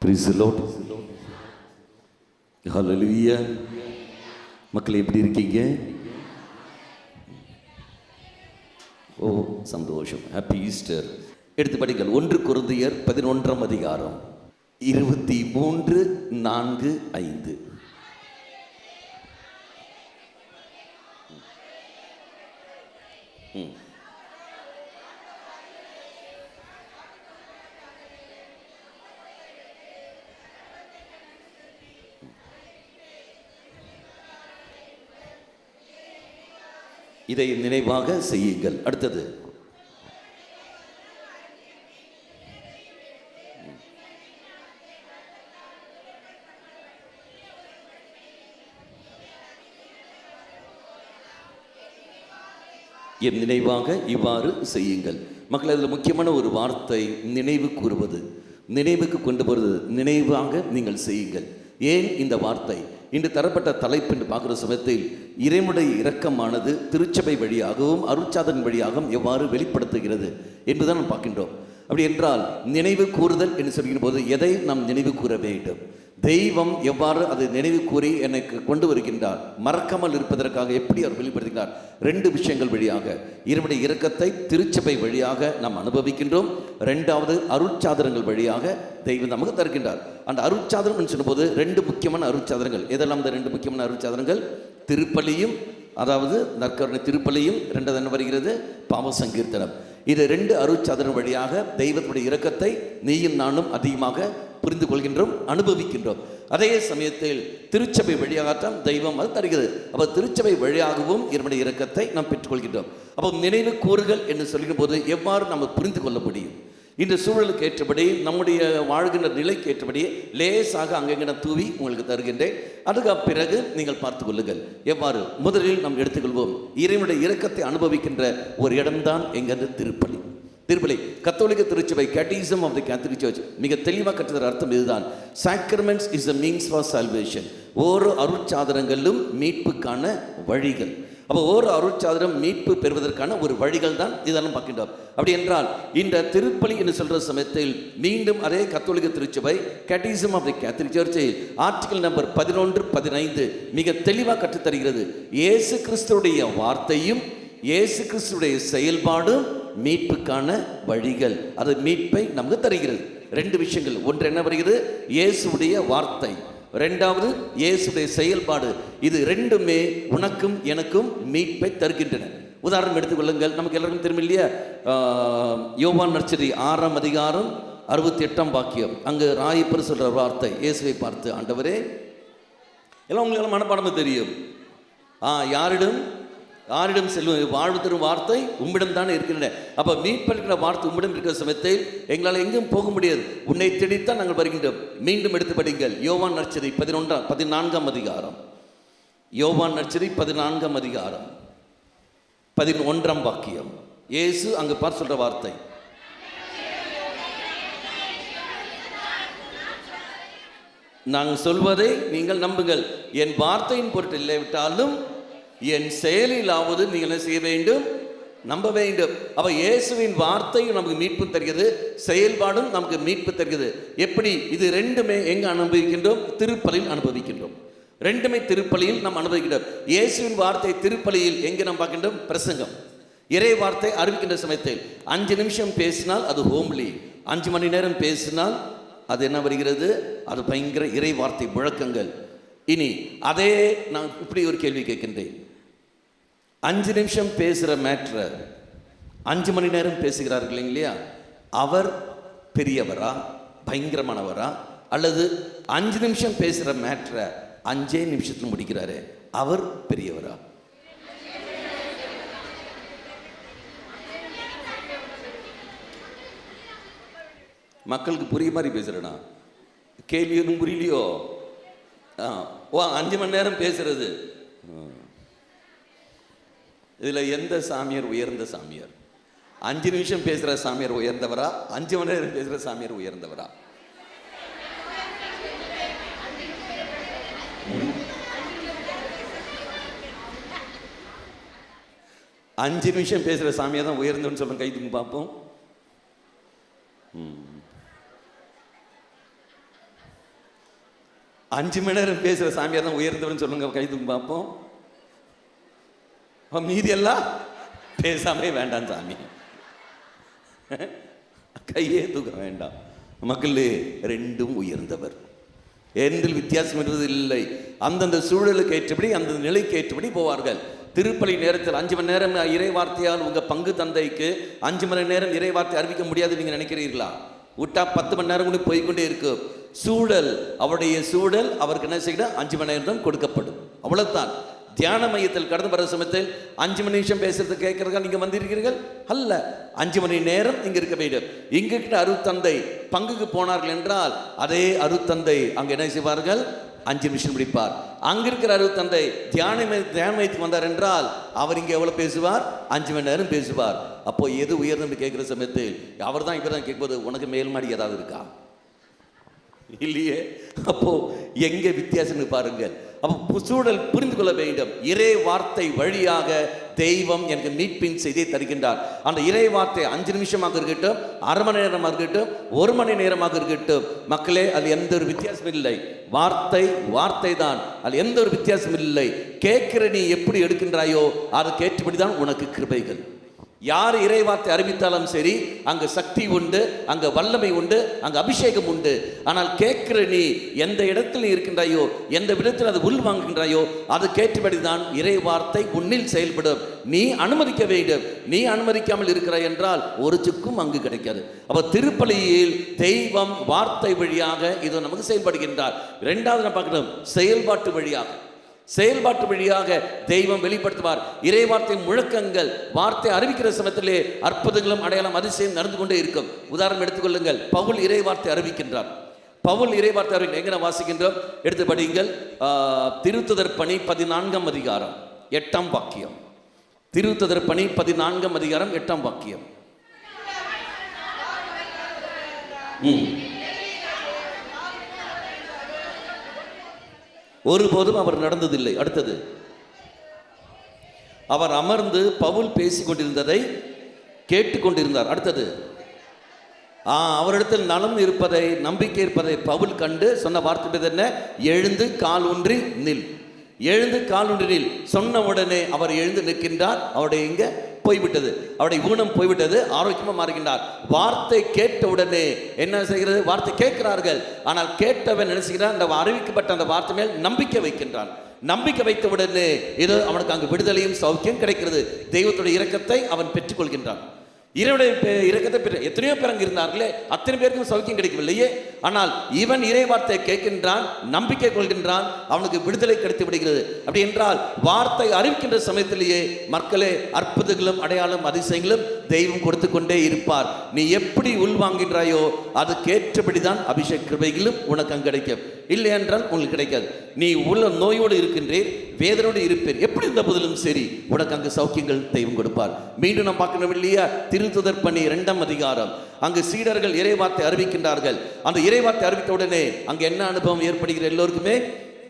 Praise the Lord. Hallelujah. மக்கள் எப்படி இருக்கீங்க? ஓ சந்தோஷம். Happy Easter. எடுத்து படிங்கள். 1 கொரிந்தியர் 11ஆம் அதிகாரம் 23, 4, 5. இதை நினைவாக செய்யுங்கள். அடுத்தது என் நினைவாக இவ்வாறு செய்யுங்கள். மக்கள், அதில் முக்கியமான ஒரு வார்த்தை நினைவு கூறுவது, நினைவுக்கு கொண்டு வருவது. நினைவாக நீங்கள் செய்யுங்கள். ஏன் இந்த வார்த்தை? இன்று தரப்பட்ட தலைப்பு என்று பார்க்குற சமயத்தில் இறைவனுடைய இரக்கமானது திருச்சபை வழியாகவும் அருட்சாதன் வழியாகவும் எவ்வாறு வெளிப்படுத்துகிறது என்பதுதான் நாம் பார்க்கின்றோம். அப்படி என்றால் நினைவு கூறுதல் என்று சொல்கிற போது எதை நாம் நினைவு கூற வேண்டும்? தெய்வம் எவ்வாறு அதை நினைவு கூறி எனக்கு கொண்டு வருகின்றார், மறக்காமல் இருப்பதற்காக எப்படி அவர் வெளிப்படுத்துகிறார்? 2 விஷயங்கள் வழியாக. இறைவனுடைய இரக்கத்தை திருச்சபை வழியாக நாம் அனுபவிக்கின்றோம். 2வது அருட்சாதனங்கள் வழியாக தெய்வம் நமக்கு தருகின்றார். அந்த அருட்சாதனம் சொல்லும்போது 2 முக்கியமான அருட்சாதனங்கள். எதெல்லாம் இந்த 2 முக்கியமான அருட்சாதனங்கள்? திருப்பலியும், அதாவது நற்கருணை திருப்பலியும், 2வது என்ன வருகிறது? பாவ சங்கீர்த்தனம். இது 2 அருட்சாதனம் வழியாக தெய்வத்துடைய இரக்கத்தை நீயும் நானும் அதிகமாக புரிந்து கொள்கின்றோம், அனுபவிக்கின்றோம். அதே சமயத்தில் திருச்சபை வழியாகத்தான் தெய்வம் அது தருகிறது. அப்போ திருச்சபை வழியாகவும் இறைவனுடைய இரக்கத்தை நாம் பெற்றுக்கொள்கின்றோம். அப்போ நினைவு கூறுகள் என்று சொல்கிற போது எவ்வாறு நம்ம புரிந்து கொள்ள முடியும்? இந்த சூழலுக்கு ஏற்றபடி, நம்முடைய வாழ்கின்ற நிலைக்கு ஏற்றபடி லேசாக அங்கங்கே தூவி உங்களுக்கு தருகின்றேன். அதுக்கு பிறகு நீங்கள் பார்த்து கொள்ளுங்கள் எவ்வாறு. முதலில் நாம் எடுத்துக்கொள்வோம், இறைவனுடைய இரக்கத்தை அனுபவிக்கின்ற ஒரு இடம்தான் எங்கிறது? திருப்பலி. திருப்பலி கத்தோலிக்க திருச்சபை Catechism of the Catholic Church மிக தெளிவாக கற்றுதல் அர்த்தம் இதுதான். Sacraments is a means for salvation. ஓரோ அருட்சாதனங்களும் மீட்புக்கான வழிகள். அப்போ ஓரோ அருட்சாதனம் மீட்பு பெறுவதற்கான ஒரு வழிகள் தான் இதெல்லாம் பார்க்கின்றோம். அப்படி என்றால் இந்த திருப்பலி என்று சொல்கிற சமயத்தில் மீண்டும் அதே கத்தோலிக்க திருச்சபை கேட்டிசம் ஆஃப் தி கேத்தலிக் சர்ச்சில் ஆர்டிகல் நம்பர் 11, 15 மிக தெளிவாக கற்றுத்தருகிறது. இயேசு கிறிஸ்துடைய வார்த்தையும் இயேசு கிறிஸ்துடைய செயல்பாடும் மீட்புக்கான வழிகள். அது மீட்பை நமக்கு தருகிறது. 2 விஷயங்கள். ஒன்று என்ன வருகிறது? இயேசுடைய வார்த்தை. 2வது இயேசுடைய செயல்பாடு. இது 2மே உனக்கும் எனக்கும் மீட்பை தருகின்றன. உதாரணம் எடுத்துக்கொள்ளுங்கள். நமக்கு எல்லாருக்கும் தெரியும் இல்லையா? யோவான் நற்செய்தி 6ஆம் அதிகாரம் 68ஆம் வாக்கியம். அங்கு ராயப்பர் சொல்ற வார்த்தை இயேசுவை பார்த்து, ஆண்டவரே, எல்லாம் உங்களுக்கு மனப்பாடமாக தெரியும். யாரிடம் செல்வம் வாழ்வு தரும் வார்த்தை உம்மிடம் தானே இருக்கின்றன. அப்போ மீட்பளிக்கிற வார்த்தை உம்மிடம் இருக்கிற சமயத்தில் எங்களால் எங்கும் போக முடியாது. உன்னை தேடித்தான் நாங்கள் வருகின்றோம். மீண்டும் எடுத்து படிங்கள். யோவான் நற்செய்தி 14ஆம் அதிகாரம். யோவான் நற்செய்தி 14ஆம் அதிகாரம் 11ஆம் வாக்கியம். இயேசு அங்கு பார்த்து சொல்ற வார்த்தை, நாங்கள் சொல்வதை நீங்கள் நம்புங்கள். என் வார்த்தையின் பொருட்டு இல்லாவிட்டாலும் என் செயலிலாவது நீங்கள் என்ன செய்ய வேண்டும்? நம்ப வேண்டும். அப்ப இயேசுவின் வார்த்தையும் நமக்கு மீட்பு தருகிறது, செயல்பாடும் நமக்கு மீட்பு தருகிறது. எப்படி? இது 2மே எங்க அனுபவிக்கின்றோம்? திருப்பலியில் அனுபவிக்கின்றோம். 2மே திருப்பலியில் நாம் அனுபவிக்கின்றோம். இயேசுவின் வார்த்தை திருப்பலியில் எங்கே நாம் பார்க்கின்றோம்? பிரசங்கம். இறை வார்த்தை அறிவிக்கின்ற சமயத்தில் 5 நிமிஷம் பேசினால் அது ஹோம்லி, 5 மணி நேரம் பேசினால் அது என்ன வருகிறது? அது பயங்கர இறை வார்த்தை முழக்கங்கள். இனி அதே நான் இப்படி ஒரு கேள்வி கேட்கின்றேன். 5 நிமிஷம் பேசுகிற மேட்ரை 5 மணி நேரம் பேசுகிறார்கள் இல்லையா? அவர் பெரியவரா, பயங்கரமானவரா? அல்லது 5 நிமிஷம் பேசுகிற மேட்ரை 5 நிமிஷத்தில் முடிக்கிறாரு, அவர் பெரியவரா? மக்களுக்கு புரிய மாதிரி பேசுறேனா? கேள்வி ஒன்றும் புரியலையோ? 5 மணி நேரம் பேசுறது. இதில் எந்த சாமியார் உயர்ந்த சாமியார்? 5 நிமிஷம் பேசுகிற சாமியார் உயர்ந்தவரா? 5 மணி நேரம் பேசுகிற சாமியார் உயர்ந்தவரா? அஞ்சு நிமிஷம் பேசுகிற சாமியாக தான் உயர்ந்தோன்னு சொல்லுங்க, கை தூக்கி பார்ப்போம். 5 மணி நேரம் பேசுகிற சாமியார் தான் உயர்ந்தவர்னு சொல்லுங்க, கை தூக்கி பார்ப்போம். மீதி எல்லாம் பேசாமே வேண்டாம் சாமி, கையே தூக்க வேண்டாம். மக்களே, ரெண்டும் உயர்ந்தவர், எந்தில் வித்தியாசம் என்பது இல்லை. அந்தந்த சூழலுக்கு ஏற்றபடி, அந்தந்த நிலைக்கு ஏற்றபடி போவார்கள். திருப்பலி நேரத்தில் 5 மணி நேரம் இறை வார்த்தையால் உங்கள் பங்கு தந்தைக்கு 5 மணி நேரம் இறை வார்த்தை அறிவிக்க முடியாது நீங்கள் நினைக்கிறீர்களா? விட்டா 10 மணி நேரம் கூட போய்கொண்டே இருக்கு. சூழல், அவருடைய சூழல் அவருக்கு என்ன செய்யணும், 5 மணி நேரம் தான் கொடுக்கப்படும், அவ்வளவுதான். தியான மையத்தில் கடந்து வர சமயத்தில் 5 மணி நிமிஷம் பேசுறது கேட்கறதுக்காக நீங்க வந்திருக்கிறீர்கள் அல்ல, 5 மணி நேரம் இங்க இருக்க வேண்டும். இங்க கிட்ட அருத்தந்தை பங்குக்கு போனார்கள் என்றால் அதே அருத்தந்தை அங்க என்ன செய்வார்கள், 5 நிமிஷம் முடிப்பார். அங்க இருக்கிற அருத்தந்தை தியான மையத்துக்கு வந்தார் என்றால் அவர் இங்க எவ்வளவு பேசுவார், 5 மணி நேரம் பேசுவார். அப்போ எது உயர்ந்து கேட்கிற சமயத்தில் அவர் தான் இவர் தான் கேட்கும்போது, உனக்கு மேல் மாடி ஏதாவது இருக்கா இல்லையே? அப்போ எங்க வித்தியாசம்னு பாருங்கள். அப்போ சூழல் புரிந்து கொள்ள வேண்டும். இறை வார்த்தை வழியாக தெய்வம் எனக்கு மீட்பின் செய்தியை தருகின்றார். அந்த இறை வார்த்தை 5 நிமிஷமாக இருக்கட்டும், அரை மணி நேரமாக இருக்கட்டும், 1 மணி நேரமாக இருக்கட்டும், மக்களே அது எந்த ஒரு வித்தியாசமும் இல்லை. வார்த்தை வார்த்தை தான், அது எந்த ஒரு வித்தியாசமும் இல்லை. கேட்கிற நீ எப்படி எடுக்கின்றாயோ அதுக்கு ஏற்றபடிதான் உனக்கு கிருபைகள். யார் இறை வார்த்தை அறிவித்தாலும் சரி, அங்கு சக்தி உண்டு, அங்கு வல்லமை உண்டு, அங்கு அபிஷேகம் உண்டு. ஆனால் கேட்கிற நீ எந்த இடத்துல இருக்கின்றாயோ, எந்த விதத்தில் அது உள் வாங்குகின்றாயோ அது கேட்டபடிதான் இறை வார்த்தை உன்னில் செயல்படும். நீ அனுமதிக்க வேண்டும். நீ அனுமதிக்காமல் இருக்கிறாய் என்றால் ஒரு சுக்கும் அங்கு கிடைக்காது. அப்ப திருப்பலியில் தெய்வம் வார்த்தை வழியாக இது நமக்கு செயல்படுகின்றார். இரண்டாவது நான் பார்க்கிறோம், செயல்பாட்டு வழியாக. செயல்பாட்டு வழியாக தெய்வம் வெளிப்படுத்துவார். இறை வார்த்தை முழக்கங்கள், வார்த்தை அறிவிக்கிற சமயத்திலே அற்புதங்களும் அடையாளம் அதிசயம் நடந்து கொண்டே இருக்கும். உதாரணம் எடுத்துக்கொள்ளுங்கள், பவுல் இறை வார்த்தை அறிவிக்கின்றார். பவுல் இறை வார்த்தை அறிவிக்க எங்கே வாசிக்கின்றோம், எடுத்து படியுங்கள். திருத்துதர் பணி 14ஆம் அதிகாரம் 8ஆம் வாக்கியம். திருத்துதர் பணி 14ஆம் அதிகாரம் 8ஆம் வாக்கியம். ஒருபோதும் அவர் நடந்ததில்லை. அடுத்தது, அவர் அமர்ந்து பவுல் பேசிக் கொண்டிருந்ததை கேட்டுக்கொண்டிருந்தார். அடுத்தது, அவரிடத்தில் நலம் இருப்பதை, நம்பிக்கை இருப்பதை பவுல் கண்டு சொன்ன வார்த்தை என்ன, எழுந்து கால் ஊன்றி நில். எழுந்து கால் ஊன்றி நில் சொன்ன உடனே அவர் எழுந்து நிற்கின்றார். அவருடைய இங்க போய்விட்டது, அவருடைய ஊனம் போய்விட்டது, ஆரோக்கியமா மாறுகின்றார். வார்த்தை கேட்ட உடனே என்ன செய்கிறது, வார்த்தை கேட்கிறார்கள். ஆனால் கேட்டவன் நினைச்சுக்கிறான், அந்த அறிவிக்கப்பட்ட அந்த வார்த்தை மேல் நம்பிக்கை வைக்கின்றான். நம்பிக்கை வைத்த உடனே இது அவனுக்கு அங்கு விடுதலையும் சௌக்கியம் கிடைக்கிறது. தெய்வத்துடைய இரக்கத்தை அவன் பெற்றுக்கொள்கின்றான். இறைவனுடைய இரக்கத்தை பெற்ற எத்தனையோ பேர் அங்கு இருந்தார்களே, அத்தனை பேருக்கும் சௌக்கியம் கிடைக்கவில்லையே. ஆனால் இவன் இறை வார்த்தையை கேட்கின்றான், நம்பிக்கை கொள்கின்றான், அவனுக்கு விடுதலை கிடைத்து விடுகிறது. அப்படி என்றால் வார்த்தை அறிவிக்கின்ற சமயத்திலேயே மக்களே அற்புதங்களும் அடையாளம் அதிசயங்களும் தெய்வம் கொடுத்து கொண்டே இருப்பார். நீ எப்படி உள்வாங்கின்றாயோ அதுக்கேற்றபடிதான் அபிஷேக கிருபைகளும் உனக்கு அங்கு கிடைக்கும். இல்லை என்றால் உங்களுக்கு கிடைக்காது. நீ உள்ள நோயோடு இருக்கின்றீர், வேதனோடு இருப்பீர், எப்படி இருந்த போதிலும் சரி உனக்கு அங்கு சௌக்கியங்கள் தெய்வம் கொடுப்பார். மீண்டும் நாம் பார்க்கணும் இல்லையா, திருத்துதர் பணி 2ஆம் அதிகாரம். அங்கு சீடர்கள் இறைவார்த்தை அறிவிக்கின்றார்கள். அந்த இறைவார்த்தை அறிவித்த உடனே அங்கு என்ன அனுபவம் ஏற்படுகிறது, எல்லோருக்குமே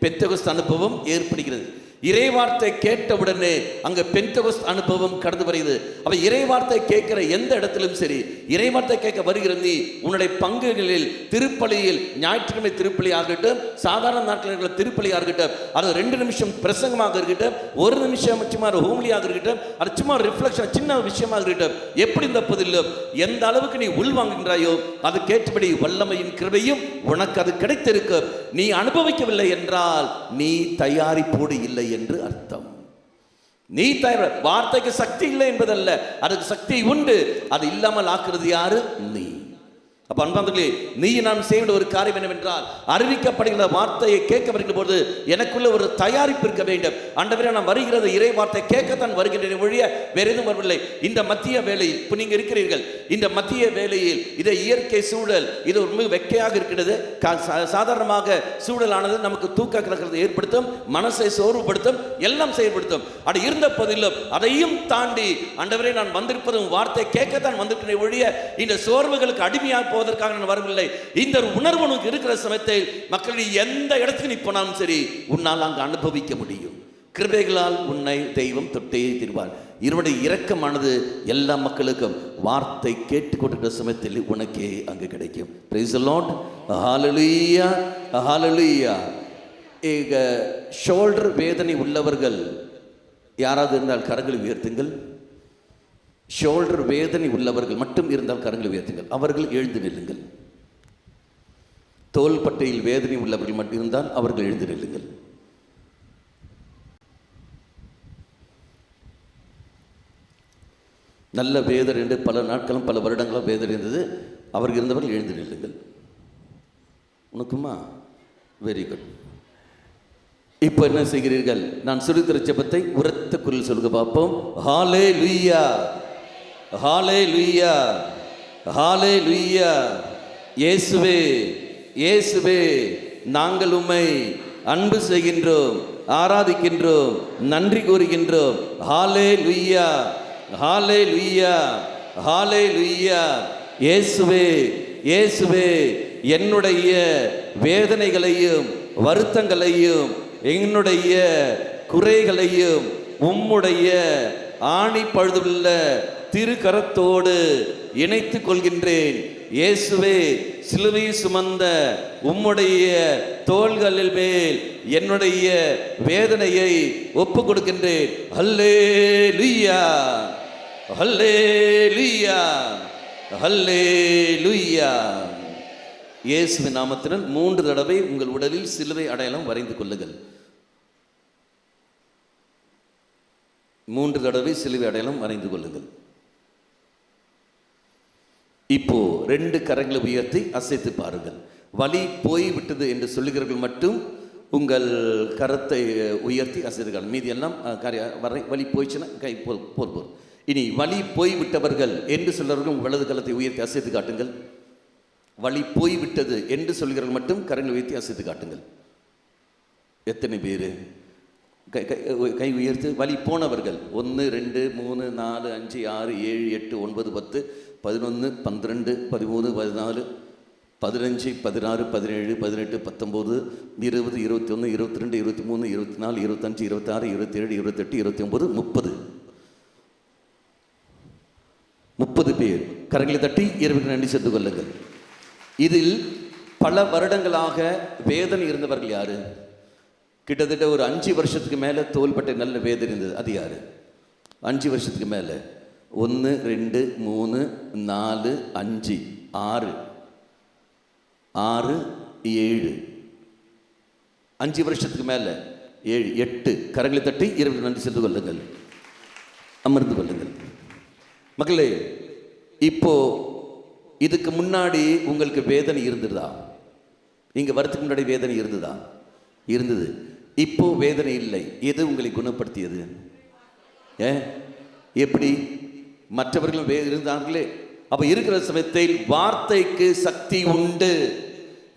பெந்தெகோஸ்து அனுபவம் ஏற்படுகிறது. இறைவார்த்தை கேட்டவுடனே அங்க பெந்தெகோஸ்து அனுபவம் கடந்து வருகிறது. அப்ப இறைவார்த்தை கேட்கிற எந்த இடத்திலும் சரி, இறைவார்த்தை கேட்க வருகிற நீ உன்னுடைய பங்குகளில் திருப்பலியில், ஞாயிற்றுக்கிழமை திருப்பலி ஆகட்டும், சாதாரண நாட்களில் திருப்பலி ஆகட்டும், அது 2 நிமிஷம் பிரசங்கமாக இருக்கட்டும், 1 நிமிஷம் சும்மா ஹோமிலியாக இருக்கட்டும், அது சும்மா ரிஃப்ளெக்ஷன் சின்ன விஷயமாக இருக்கட்டும், எப்படி இந்த பதிலும் எந்த அளவுக்கு நீ உள்வாங்குகின்றாயோ அது கேட்டபடி வல்லமையின் கிருபையும் உனக்கு அது கிடைத்திருக்கும். நீ அனுபவிக்கவில்லை என்றால் நீ தயாரிப்போடு இல்லை என்று அர்த்தம். நீ தயார். வார்த்தைக்கு சக்தி இல்லை என்பதல்ல, அதுக்கு சக்தி உண்டு. அது இல்லாமல் ஆக்குறது யாரு, நீ. அப்ப அன்பார்களே, நீ நான் செய்ய வேண்டிய ஒரு காரியம் என்னவென்றால், அறிவிக்கப்படுகிற வார்த்தையை கேட்க வருகிற போது எனக்குள்ள ஒரு தயாரிப்பு இருக்க வேண்டும். ஆண்டவரே, நான் வருகிறது இறை வார்த்தை கேட்கத்தான் வருகின்றேன் ஒழிய வேற எதுவும் வரவில்லை. இந்த மத்திய வேளையில் இப்போ நீங்க இருக்கிறீர்கள், இந்த மத்திய வேளையில் இதை இயற்கை சூழல் இது ஒரு வெக்கையாக இருக்கிறது. சாதாரணமாக சூழலானது நமக்கு தூக்க கலக்கிறது ஏற்படுத்தும், மனசை சோர்வுபடுத்தும், எல்லாம் செயல்படுத்தும். அது இருந்த போதிலும் அதையும் தாண்டி ஆண்டவரே நான் வந்திருப்பதும் வார்த்தை கேட்கத்தான் வந்திருக்கிறேன் ஒழிய இந்த சோர்வுகளுக்கு அடிமையாக போவதற்காக நான் வரவில்லை. இந்த உணர்வு உனக்கு இருக்கிற சமயத்தில் மக்கள் எந்த இடத்துக்கு நீ போனாலும் சரி உன்னால் அங்கு அனுபவிக்க முடியும். கிருபைகளால் உன்னை தெய்வம் தொட்டே தீர்வார். இவருடைய இரக்கமானது எல்லா மக்களுக்கும் வார்த்தை கேட்டுக்கொண்டிருக்கிற சமயத்தில் உனக்கே அங்கு கிடைக்கும். Praise the Lord. Hallelujah. Hallelujah. Shoulder வேதனை உள்ளவர்கள் யாராவது இருந்தால் கரங்களை உயர்த்துங்கள். ஷோல்டர் வேதனை உள்ளவர்கள் மட்டும் இருந்தால் கரங்களை உயர்த்துங்கள். அவர்கள் எழுந்து நில்லுங்கள். தோள்பட்டையில் வேதனை உள்ளவர்கள் மட்டும் இருந்தால் அவர்கள் எழுந்து நில்லுங்கள். நல்ல வேதனை என்று பல நாட்களும் பல வருடங்களும் வேதனை இருந்தது. அவர்கள் இருந்தவர்கள் எழுந்து நில்லுங்கள். உனக்குமா? Very good. இப்போ என்ன செய்கிறீர்கள்? நான் சொல்லித்தர ஜெபத்தை உரத்த குரல் சொல்லுங்க பார்ப்போம். ஹல்லேலூயா, ஹல்லேலூயா, ஹல்லேலூயா. இயேசுவே, இயேசுவே, நாங்கள் உம்மை அன்பு செய்கின்றோம், ஆராதிக்கின்றோம், நன்றி கூறுகின்றோம். ஹல்லேலூயா, ஹல்லேலூயா, ஹல்லேலூயா. இயேசுவே, இயேசுவே, என்னுடைய வேதனைகளையும் வருத்தங்களையும் என்னுடைய குறைகளையும் உம்முடைய ஆணி பழுதுள்ள திருக்கரத்தோடு இணைத்துக் கொள்கின்றேன். இயேசுவே, சிலுவை சுமந்த உம்முடைய தோள்களில் மேல் என்னுடைய வேதனையை ஒப்பு கொடுக்கின்றேன். ஹல்லேலூயா, ஹல்லேலூயா, ஹல்லேலூயா. இயேசுவின் நாமத்தினால் 3 தடவை உங்கள் உடலில் சிலுவை அடையாளம் வரைந்து கொள்ளுங்கள். 3 தடவை சிலுவை அடையாளம் வரைந்து கொள்ளுங்கள். இப்போ 2 கரங்களை உயர்த்தி அசைத்து பாருங்கள். வலி போய்விட்டது என்று சொல்லுகிறவர்கள் மட்டும் உங்கள் கரத்தை உயர்த்தி அசைத்துகள். மீதி எல்லாம் வலி போயிடுச்சுன்னா கை போல். இனி வலி போய்விட்டவர்கள் என்று சொல்லுறவர்கள் வலது கரத்தை உயர்த்தி அசைத்து காட்டுங்கள். வலி போய்விட்டது என்று சொல்கிறவர்கள் மட்டும் கரங்களை உயர்த்தி அசைத்து காட்டுங்கள். எத்தனை பேர் கை உயர்த்து? வலி போனவர்கள் 1 2 3 4 5 6 7 8 9 10 11 12 13 14 15 16 17 18 19 20 21 22 23 24 25 26 27 28 29 30 பேர் கரங்களை தட்டி இறைவனுக்கு நன்றி செலுத்திக் கொள்ளுங்கள். இதில் பல வருடங்களாக வேதனை இருந்தவர்கள் யாரு? கிட்டத்தட்ட ஒரு 5 வருஷத்துக்கு மேலே தோள்பட்டை நல்ல வேதனை இருந்தது. அது யாரு? 5 வருஷத்துக்கு மேலே 1 2 3 4 5 6 6 7 5 வருஷத்துக்கு மேலே 7 8 கரங்களை தட்டி இறைவனுக்கு நன்றி செலுத்திக் கொள்ளுங்கள். அமர்ந்து கொள்ளுங்கள். மக்களே, இப்போ இதுக்கு முன்னாடி உங்களுக்கு வேதனை இருந்ததா? இங்கே வரத்துக்கு முன்னாடி வேதனை இருந்ததா? இருந்தது. இப்போ வேதனை இல்லை. எது உங்களை குணப்படுத்தியது? எப்படி? மற்றவர்கள் இருந்தார்களே. அப்போ இருக்கிற சமயத்தில் வார்த்தைக்கு சக்தி உண்டு.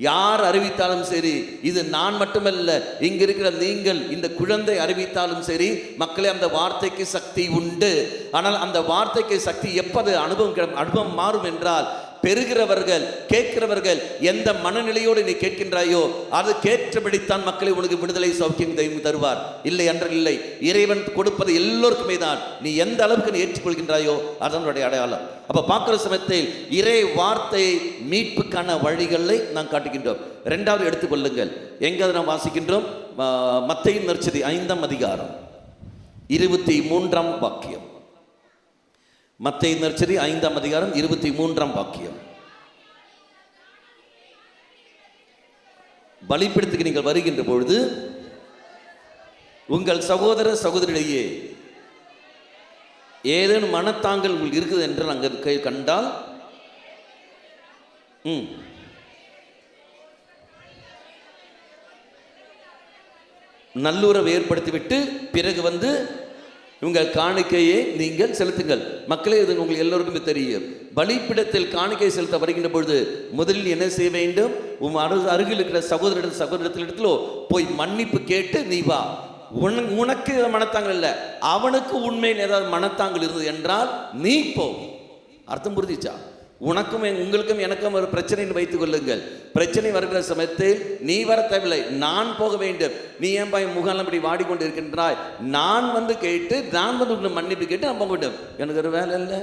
யார் அறிவித்தாலும் சரி, இது நான் மட்டுமல்ல, இங்க இருக்கிற நீங்கள், இந்த குழந்தை அறிவித்தாலும் சரி, மக்களே, அந்த வார்த்தைக்கு சக்தி உண்டு. ஆனால் அந்த வார்த்தைக்கு சக்தி எப்போது அனுபவம் மாறும் என்றால், பெறுகிறவர்கள், கேட்கிறவர்கள் எந்த மனநிலையோடு நீ கேட்கின்றாயோ அது கேட்டபடித்தான் மக்களை உனக்கு விடுதலை சௌக்கியம் தெய்வம் தருவார். இல்லை என்றால் இல்லை. இறைவன் கொடுப்பது எல்லோருக்குமே தான். நீ எந்த அளவுக்கு நீ ஏற்றுக்கொள்கின்றாயோ அதனுடைய அடையாளம். அப்ப பார்க்கிற சமயத்தில் இறை வார்த்தை மீட்புக்கான வழிகளை நாம் காட்டுகின்றோம். 2வது எடுத்துக்கொள்ளுங்கள். எங்க நாம் வாசிக்கின்றோம்? மத்தேயு நற்செய்தி 5ஆம் அதிகாரம் 23ஆம் வாக்கியம். மத்தேயு நற்செய்தி 5ஆம் அதிகாரம் 23ஆம் வாக்கியம். பலிபீடத்துக்கு நீங்கள் வருகின்ற பொழுது உங்கள் சகோதர சகோதரிடையே ஏதேனும் மனத்தாங்கல் உங்களுக்கு இருக்குது என்று அங்கே கண்டால் நல்லுறவு ஏற்படுத்திவிட்டு பிறகு வந்து உங்கள் காணிக்கையை நீங்கள் செலுத்துங்கள். மக்களே, இது உங்களுக்கு எல்லோருக்குமே தெரியும். பலிபீடத்தில் காணிக்கை செலுத்த வருகின்ற பொழுது முதலில் என்ன செய்ய வேண்டும்? அருகில் இருக்கிற சகோதரத்திலிடத்திலோ போய் மன்னிப்பு கேட்டு நீ வா. உனக்கு மனத்தாங்கல் இல்லை, அவனுக்கு உண்மையில் ஏதாவது மனத்தாங்கல் இருந்தது என்றால் நீ போ. அர்த்தம் புரிஞ்சிச்சா? உனக்கும் உங்களுக்கும் எனக்கும் ஒரு பிரச்சனைன்னு வைத்துக் கொள்ளுங்கள். பிரச்சனை வருகிற சமயத்தில் நீ வர தேவையில்லை, நான் போக வேண்டும். நீ ஏன் பையன் முகாலம் இப்படி வாடிக்கொண்டு இருக்கின்றாய்? நான் வந்து கேட்டு, நான் வந்து மன்னிப்பு கேட்டு நான் போக வேண்டும். எனக்கு ஒரு வேலை இல்லை.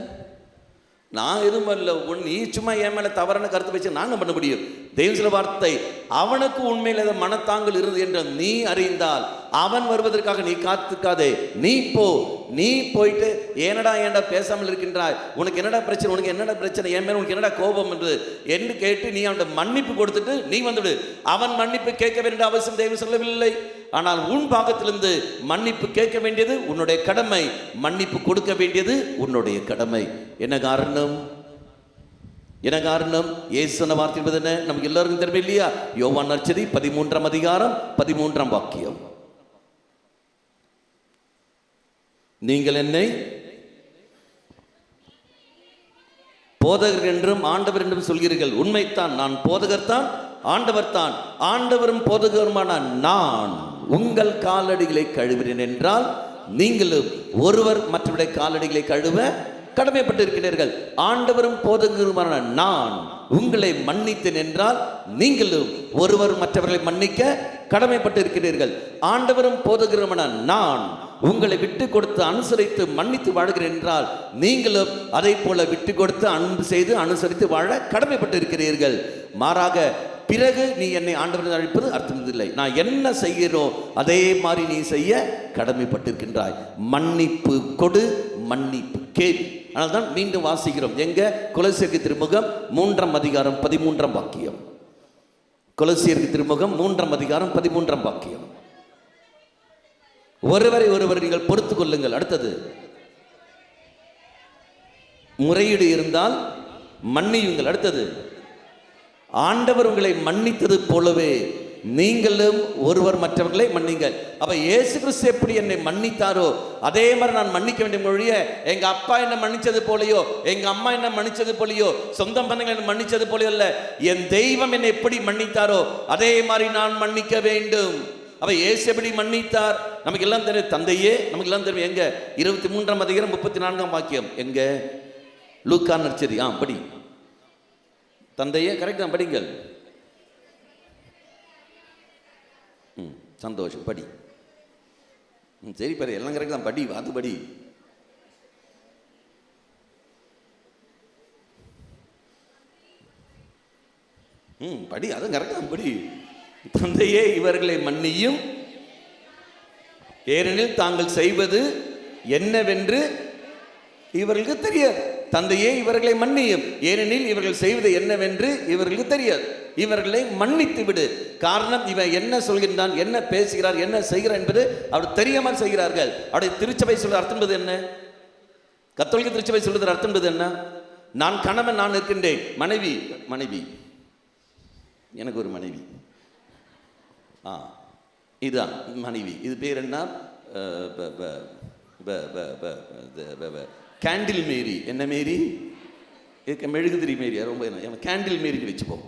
நான் எதுவும் இல்லை, நீ சும்மா என் மேலே தவறான கருத்து வச்சு நான் என்ன பண்ண முடியும்? தெய்வம் சில வார்த்தை, அவனுக்கு உண்மையில் ஏதோ மனத்தாங்கல் இருந்தது என்று நீ அறிந்தால் அவன் வருவதற்காக நீ காத்துக்காதே, நீ போ. நீ போயிட்டு ஏனடா பேசாமல் இருக்கின்றாய், உனக்கு என்னடா பிரச்சனை, உனக்கு என்னடா பிரச்சனை, என் மேலே உனக்கு என்னடா கோபம் என்று கேட்டு நீ அவன் மன்னிப்பு கொடுத்துட்டு நீ வந்துவிடு. அவன் மன்னிப்பு கேட்க வேண்டிய அவசியம் தெய்வம் சொல்லவில்லை. ஆனால் உன் பாகத்திலிருந்து மன்னிப்பு கேட்க வேண்டியது உன்னுடைய கடமை, மன்னிப்பு கொடுக்க வேண்டியது உன்னுடைய கடமை. என்ன காரணம்? என்ன காரணம்? இயேசு சொன்ன வார்த்தை என்பது என்ன? நமக்கு எல்லாருக்கும் தெரியும் இல்லையா? யோவான் நற்செய்தி 13ஆம் அதிகாரம் 13ஆம் வாக்கியம். நீங்கள் என்னை போதகர் என்றும் ஆண்டவர் என்றும் சொல்கிறீர்கள். உண்மைத்தான், நான் போதகர் தான், ஆண்டவர் தான். ஆண்டவரும் போதகருமான நான் உங்கள் காலடிகளை கழுவினேன் என்றால் நீங்களும் ஒருவர் மற்றவருடைய காலடிகளை கழுவ கடமைப்பட்டிருக்கிறீர்கள். ஆண்டவரும் போதகருமான நான் உங்களை மன்னித்தேன் என்றால் நீங்களும் ஒருவர் மற்றவர்களை மன்னிக்க கடமைப்பட்டிருக்கிறீர்கள். ஆண்டவரும் போதகருமான நான் உங்களை விட்டு கொடுத்து அனுசரித்து மன்னித்து வாழ்கிறேன் என்றால் நீங்களும் அதை போல விட்டு கொடுத்து அன்பு செய்து அனுசரித்து வாழ கடமைப்பட்டிருக்கிறீர்கள். மாறாக பிறகு நீ என்னை ஆண்டவர் அழைப்பது அர்த்தம் இல்லை. நான் என்ன செய்கிறோ அதே மாதிரி நீ செய்ய கடமைப்பட்டிருக்கின்றாய். மன்னிப்பு கொடு, மன்னிப்பு கேள். ஆனால் தான் மீண்டும் வாசிக்கிறோம். எங்க? கொலோசியருக்கு திருமுகம் 3ஆம் அதிகாரம் 13ஆம் வாக்கியம். கொலோசியருக்கு திருமுகம் 3ஆம் அதிகாரம் 13ஆம் வாக்கியம். ஒருவரை ஒருவர் நீங்கள் பொறுத்து கொள்ளுங்கள். அடுத்தது, முறையீடு இருந்தால் மன்னியுங்கள். அடுத்தது, ஆண்டவர் உங்களை மன்னித்தது போலவே நீங்களும் ஒருவர் மற்றவர்களை மன்னிங்கள். அப்ப இயேசு கிறிஸ்து எப்படி என்னை மன்னித்தாரோ அதே மாதிரி நான் மன்னிக்க வேண்டிய மொழிய, எங்க அப்பா என்ன மன்னிச்சது போலையோ, எங்க அம்மா என்ன மன்னிச்சது போலையோ, சொந்த பந்தங்கள் என்ன மன்னிச்சது போலையோ அல்ல, என் தெய்வம் என்னை எப்படி மன்னித்தாரோ அதே மாதிரி நான் மன்னிக்க வேண்டும். அப்ப இயேசு எப்படி மன்னித்தார் நமக்கு எல்லாம் தெரியும். தந்தையே நமக்கு எல்லாம் தெரியும். எங்க? 23ஆம் அதிகாரம் 34ஆம் வாக்கியம். எங்க? லூக்கா நற்செய்தி. படி. தந்தையே கரெக்ட் தான், படிங்கள். சந்தோஷம், படி. சரி பாரு, எல்லாம் கரெக்ட் தான், படி, அது படி. படி, அதுவும் கரெக்ட் தான், படி. தந்தையே இவர்களை மன்னியும், ஏனெனில் தாங்கள் செய்வது என்னவென்று இவர்களுக்கு தெரியாது. தந்தையே இவர்களை மன்னியும், ஏனெனில் இவர்கள் செய்வது என்னவென்று இவர்களுக்கு தெரியாது. இவர்களை மன்னித்து விடு. காரணம், இவன் என்ன சொல்கின்றான், என்ன பேசுகிறார், என்ன செய்கிறார் என்பது அவர் தெரியாமல் செய்கிறார்கள். அவருடைய திருச்சபை சொல்ற அர்த்தம் என்பது என்ன? கத்தோலிக்க திருச்சபை சொல்றது அர்த்தம் என்பது என்ன? நான் கணவன், நான் இருக்கின்றேன். மனைவி, மனைவி, எனக்கு ஒரு மனைவி. இதுதான் மனைவி. இது பேர் என்ன? கேண்டில் மேரி. என்ன மேரி? மெழுகுதிரி மேரி. ரொம்ப கேண்டில் மேரின்னு வச்சுப்போம்.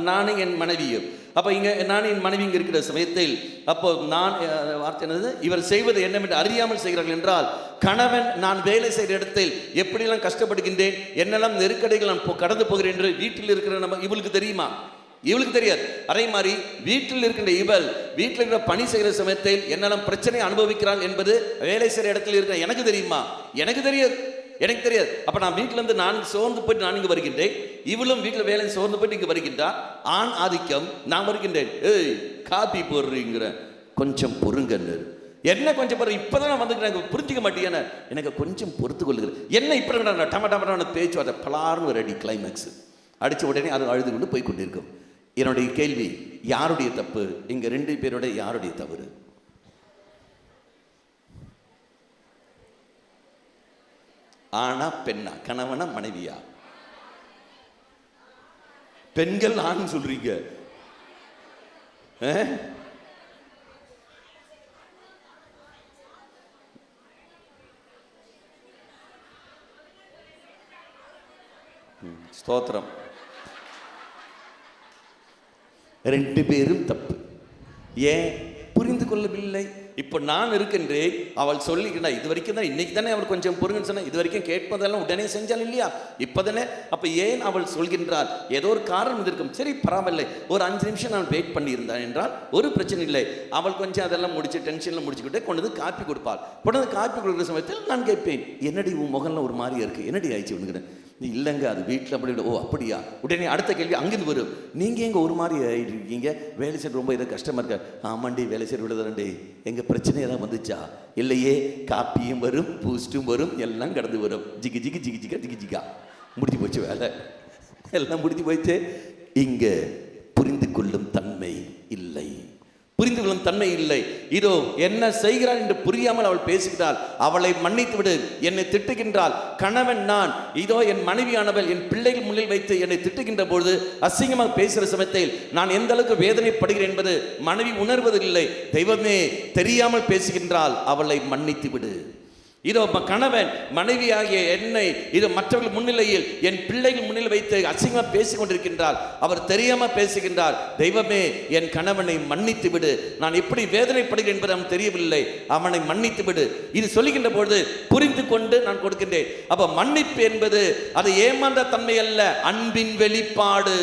நானும் என் மனைவியும். அப்போ இங்கே நானும் என் மனைவி இங்கே இருக்கிற சமயத்தில் அப்போ நான் வார்த்தை என்னது? இவர் செய்வது என்னவென்று அறியாமல் செய்கிறார்கள் என்றால், கணவன் நான் வேலை செய்கிற இடத்தில் எப்படியெல்லாம் கஷ்டப்படுகின்றேன், என்னெல்லாம் நெருக்கடிகள் நான் கடந்து போகிறேன் என்று வீட்டில் இருக்கிற நம்ம இவளுக்கு தெரியுமா? இவளுக்கு தெரியாது. அதே மாதிரி வீட்டில் இருக்கின்ற இவள் வீட்டில் இருக்கிற பணி செய்கிற சமயத்தில் என்னெல்லாம் பிரச்சனை அனுபவிக்கிறாள் என்பது வேலை செய்கிற இடத்தில் இருக்கிற எனக்கு தெரியுமா? எனக்கு தெரியாது, எனக்கு தெரியாது. அப்ப நான் வீட்டில இருந்து நான் சோர்ந்து போயிட்டு நான் இங்க வருகின்றேன், இவளும் வீட்டில் வேலை சோர்ந்து போயிட்டு இங்க வருகின்றா. ஆண் ஆதிக்கம். நான் வருகின்றேன், ஏய் காப்பி போடுறீங்கிற, கொஞ்சம் பொறுங்கன்னு. என்ன கொஞ்சம் பொறு, இப்பதான் நான் வந்து புரிஞ்சிக்க மாட்டேன், எனக்கு கொஞ்சம் பொறுத்து கொள்ளுகிறேன். என்ன இப்ப டம பேச்சுவார்த்தை பலார்னு ஒரு அடி கிளைமேக்ஸ் அடிச்ச உடனே அது அழுது கொண்டு போய் கொண்டிருக்கும். என்னுடைய கேள்வி, யாருடைய தப்பு இங்க? 2 பேருடைய யாருடைய தவறு? ஆனா பெண்ணா? கணவனா மனைவியா? பெண்கள் ஆண் சொல்றீங்க. ஸ்தோத்திரம். 2 பேரும் தப்பு. ஏன் புரிந்து கொள்ளவில்லை? இப்போ நான் இருக்கின்றேன், அவள் சொல்லிக்கிறா இது வரைக்கும் தான், இன்னைக்கு தானே அவள் கொஞ்சம் பொறுங்கன்னு சொன்னா, இது வரைக்கும் கேட்பதெல்லாம் உடனே செஞ்சால் இல்லையா? இப்போதானே. அப்போ ஏன் அவள் சொல்கின்றாள்? ஏதோ ஒரு காரணம் இருக்கும். சரி பரவாயில்லை, ஒரு 5 நிமிஷம் நான் வெயிட் பண்ணியிருந்தேன் என்றால் ஒரு பிரச்சனை இல்லை. அவள் கொஞ்சம் அதெல்லாம் முடிச்சு டென்ஷனில் முடிச்சுக்கிட்டே கொண்டு வந்து காப்பி கொடுப்பாள். கொண்டு வந்து காப்பி கொடுக்குற சமயத்தில் நான் கேட்பேன், என்னடி உன் முகம்ல ஒரு மாதிரி இருக்கு, என்னடி ஆயிடுச்சு உனக்கு? இல்லைங்க அது வீட்டில் அப்படி இல்லை. ஓ அப்படியா? உடனே அடுத்த கேள்வி அங்கிருந்து வரும். நீங்கள் எங்கே ஒரு மாதிரி ஆகிட்டு இருக்கீங்க, வேலை செய்ய ரொம்ப இதாக கஷ்டமாக இருக்கா? ஆமாண்டி வேலை செய்ய விடுதலண்டி. எங்கள் பிரச்சனை ஏதாவது வந்துச்சா? இல்லையே, காப்பியும் வரும், பூஸ்ட்டும் வரும், எல்லாம் கடந்து வரும். ஜிகி ஜிகி ஜிகி ஜிகா ஜிகி ஜிகா முடிஞ்சு போச்சு, வேலை எல்லாம் முடிஞ்சு போயிடுச்சு. இங்கே புரிந்து கொள்ளும் தன்மை இல்லை, புரிந்து கொள்ளும் தன்மை இல்லை. இதோ என்ன செய்கிறாள் என்று புரியாமல் அவள் பேசுகிறாள். அவளை மன்னித்து விடு. என்னை திட்டுகின்றாள். கணவன் நான், இதோ என் மனைவியானவள் என் பிள்ளைகள் முன்னில் வைத்து என்னை திட்டுகின்ற பொழுது, அசிங்கமாக பேசுகிற சமயத்தில் நான் எந்த அளவுக்கு வேதனைப்படுகிறேன் என்பது மனைவி உணர்வதில்லை. தெய்வமே, தெரியாமல் பேசுகின்றாள், அவளை மன்னித்து விடு. இதோ கணவன் மனைவியாகிய என்னை இது மற்றவர்கள் முன்னிலையில் என் பிள்ளைகள் முன்னிலை வைத்து அசிங்கமாக பேசிக் கொண்டிருக்கின்றார். அவர் தெரியாமல் பேசுகின்றார். தெய்வமே, என் கணவனை மன்னித்து விடு. நான் எப்படி வேதனைப்படுகிறேன் என்பது அவன் தெரியவில்லை, அவனை மன்னித்து விடு. இது சொல்லுகின்ற பொழுது புரிந்து கொண்டு நான் கொடுக்கின்றேன். அப்ப மன்னிப்பு என்பது அது ஏமாந்த தன்மை அல்ல, அன்பின் வெளிப்பாடு.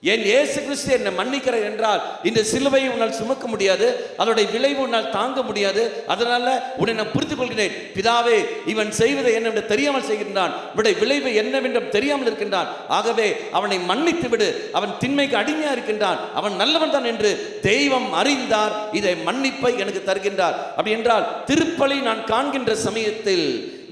என் இயேசு கிறிஸ்து என்னை மன்னிக்கிறார் என்றால் இந்த சிலுவையை உன்னால் சுமக்க முடியாது, அதனுடைய விளைவு உன்னால் தாங்க முடியாது. அதனால உன்னை நான் புரிந்து கொள்கிறேன். பிதாவே, இவன் செய்வதை என்னவென்று தெரியாமல் செய்கின்றான், இவனுடைய விளைவு என்னவென்றும் தெரியாமல் இருக்கின்றான். ஆகவே அவனை மன்னித்து விடு. அவன் திண்மைக்கு அடிமையா இருக்கின்றான், அவன் நல்லவன் தான் என்று தெய்வம் அறிந்தார். இதை மன்னிப்பை எனக்கு தருகின்றார். அப்படி என்றால் திருப்பலி நான் காண்கின்ற சமயத்தில்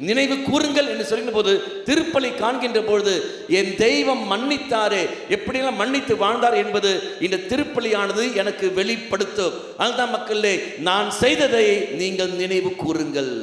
நினைவு கூறுங்கள் என்று சொல்கின்ற போது, திருப்பலி காண்கின்ற பொழுது என் தெய்வம் மன்னித்தாரே, எப்படியெல்லாம் மன்னித்து வாழ்ந்தார் என்பது இந்த திருப்பலியானது எனக்கு வெளிப்படுத்தும். அதுதான் மக்களே, நான் செய்ததை நீங்கள் நினைவு கூறுங்கள்.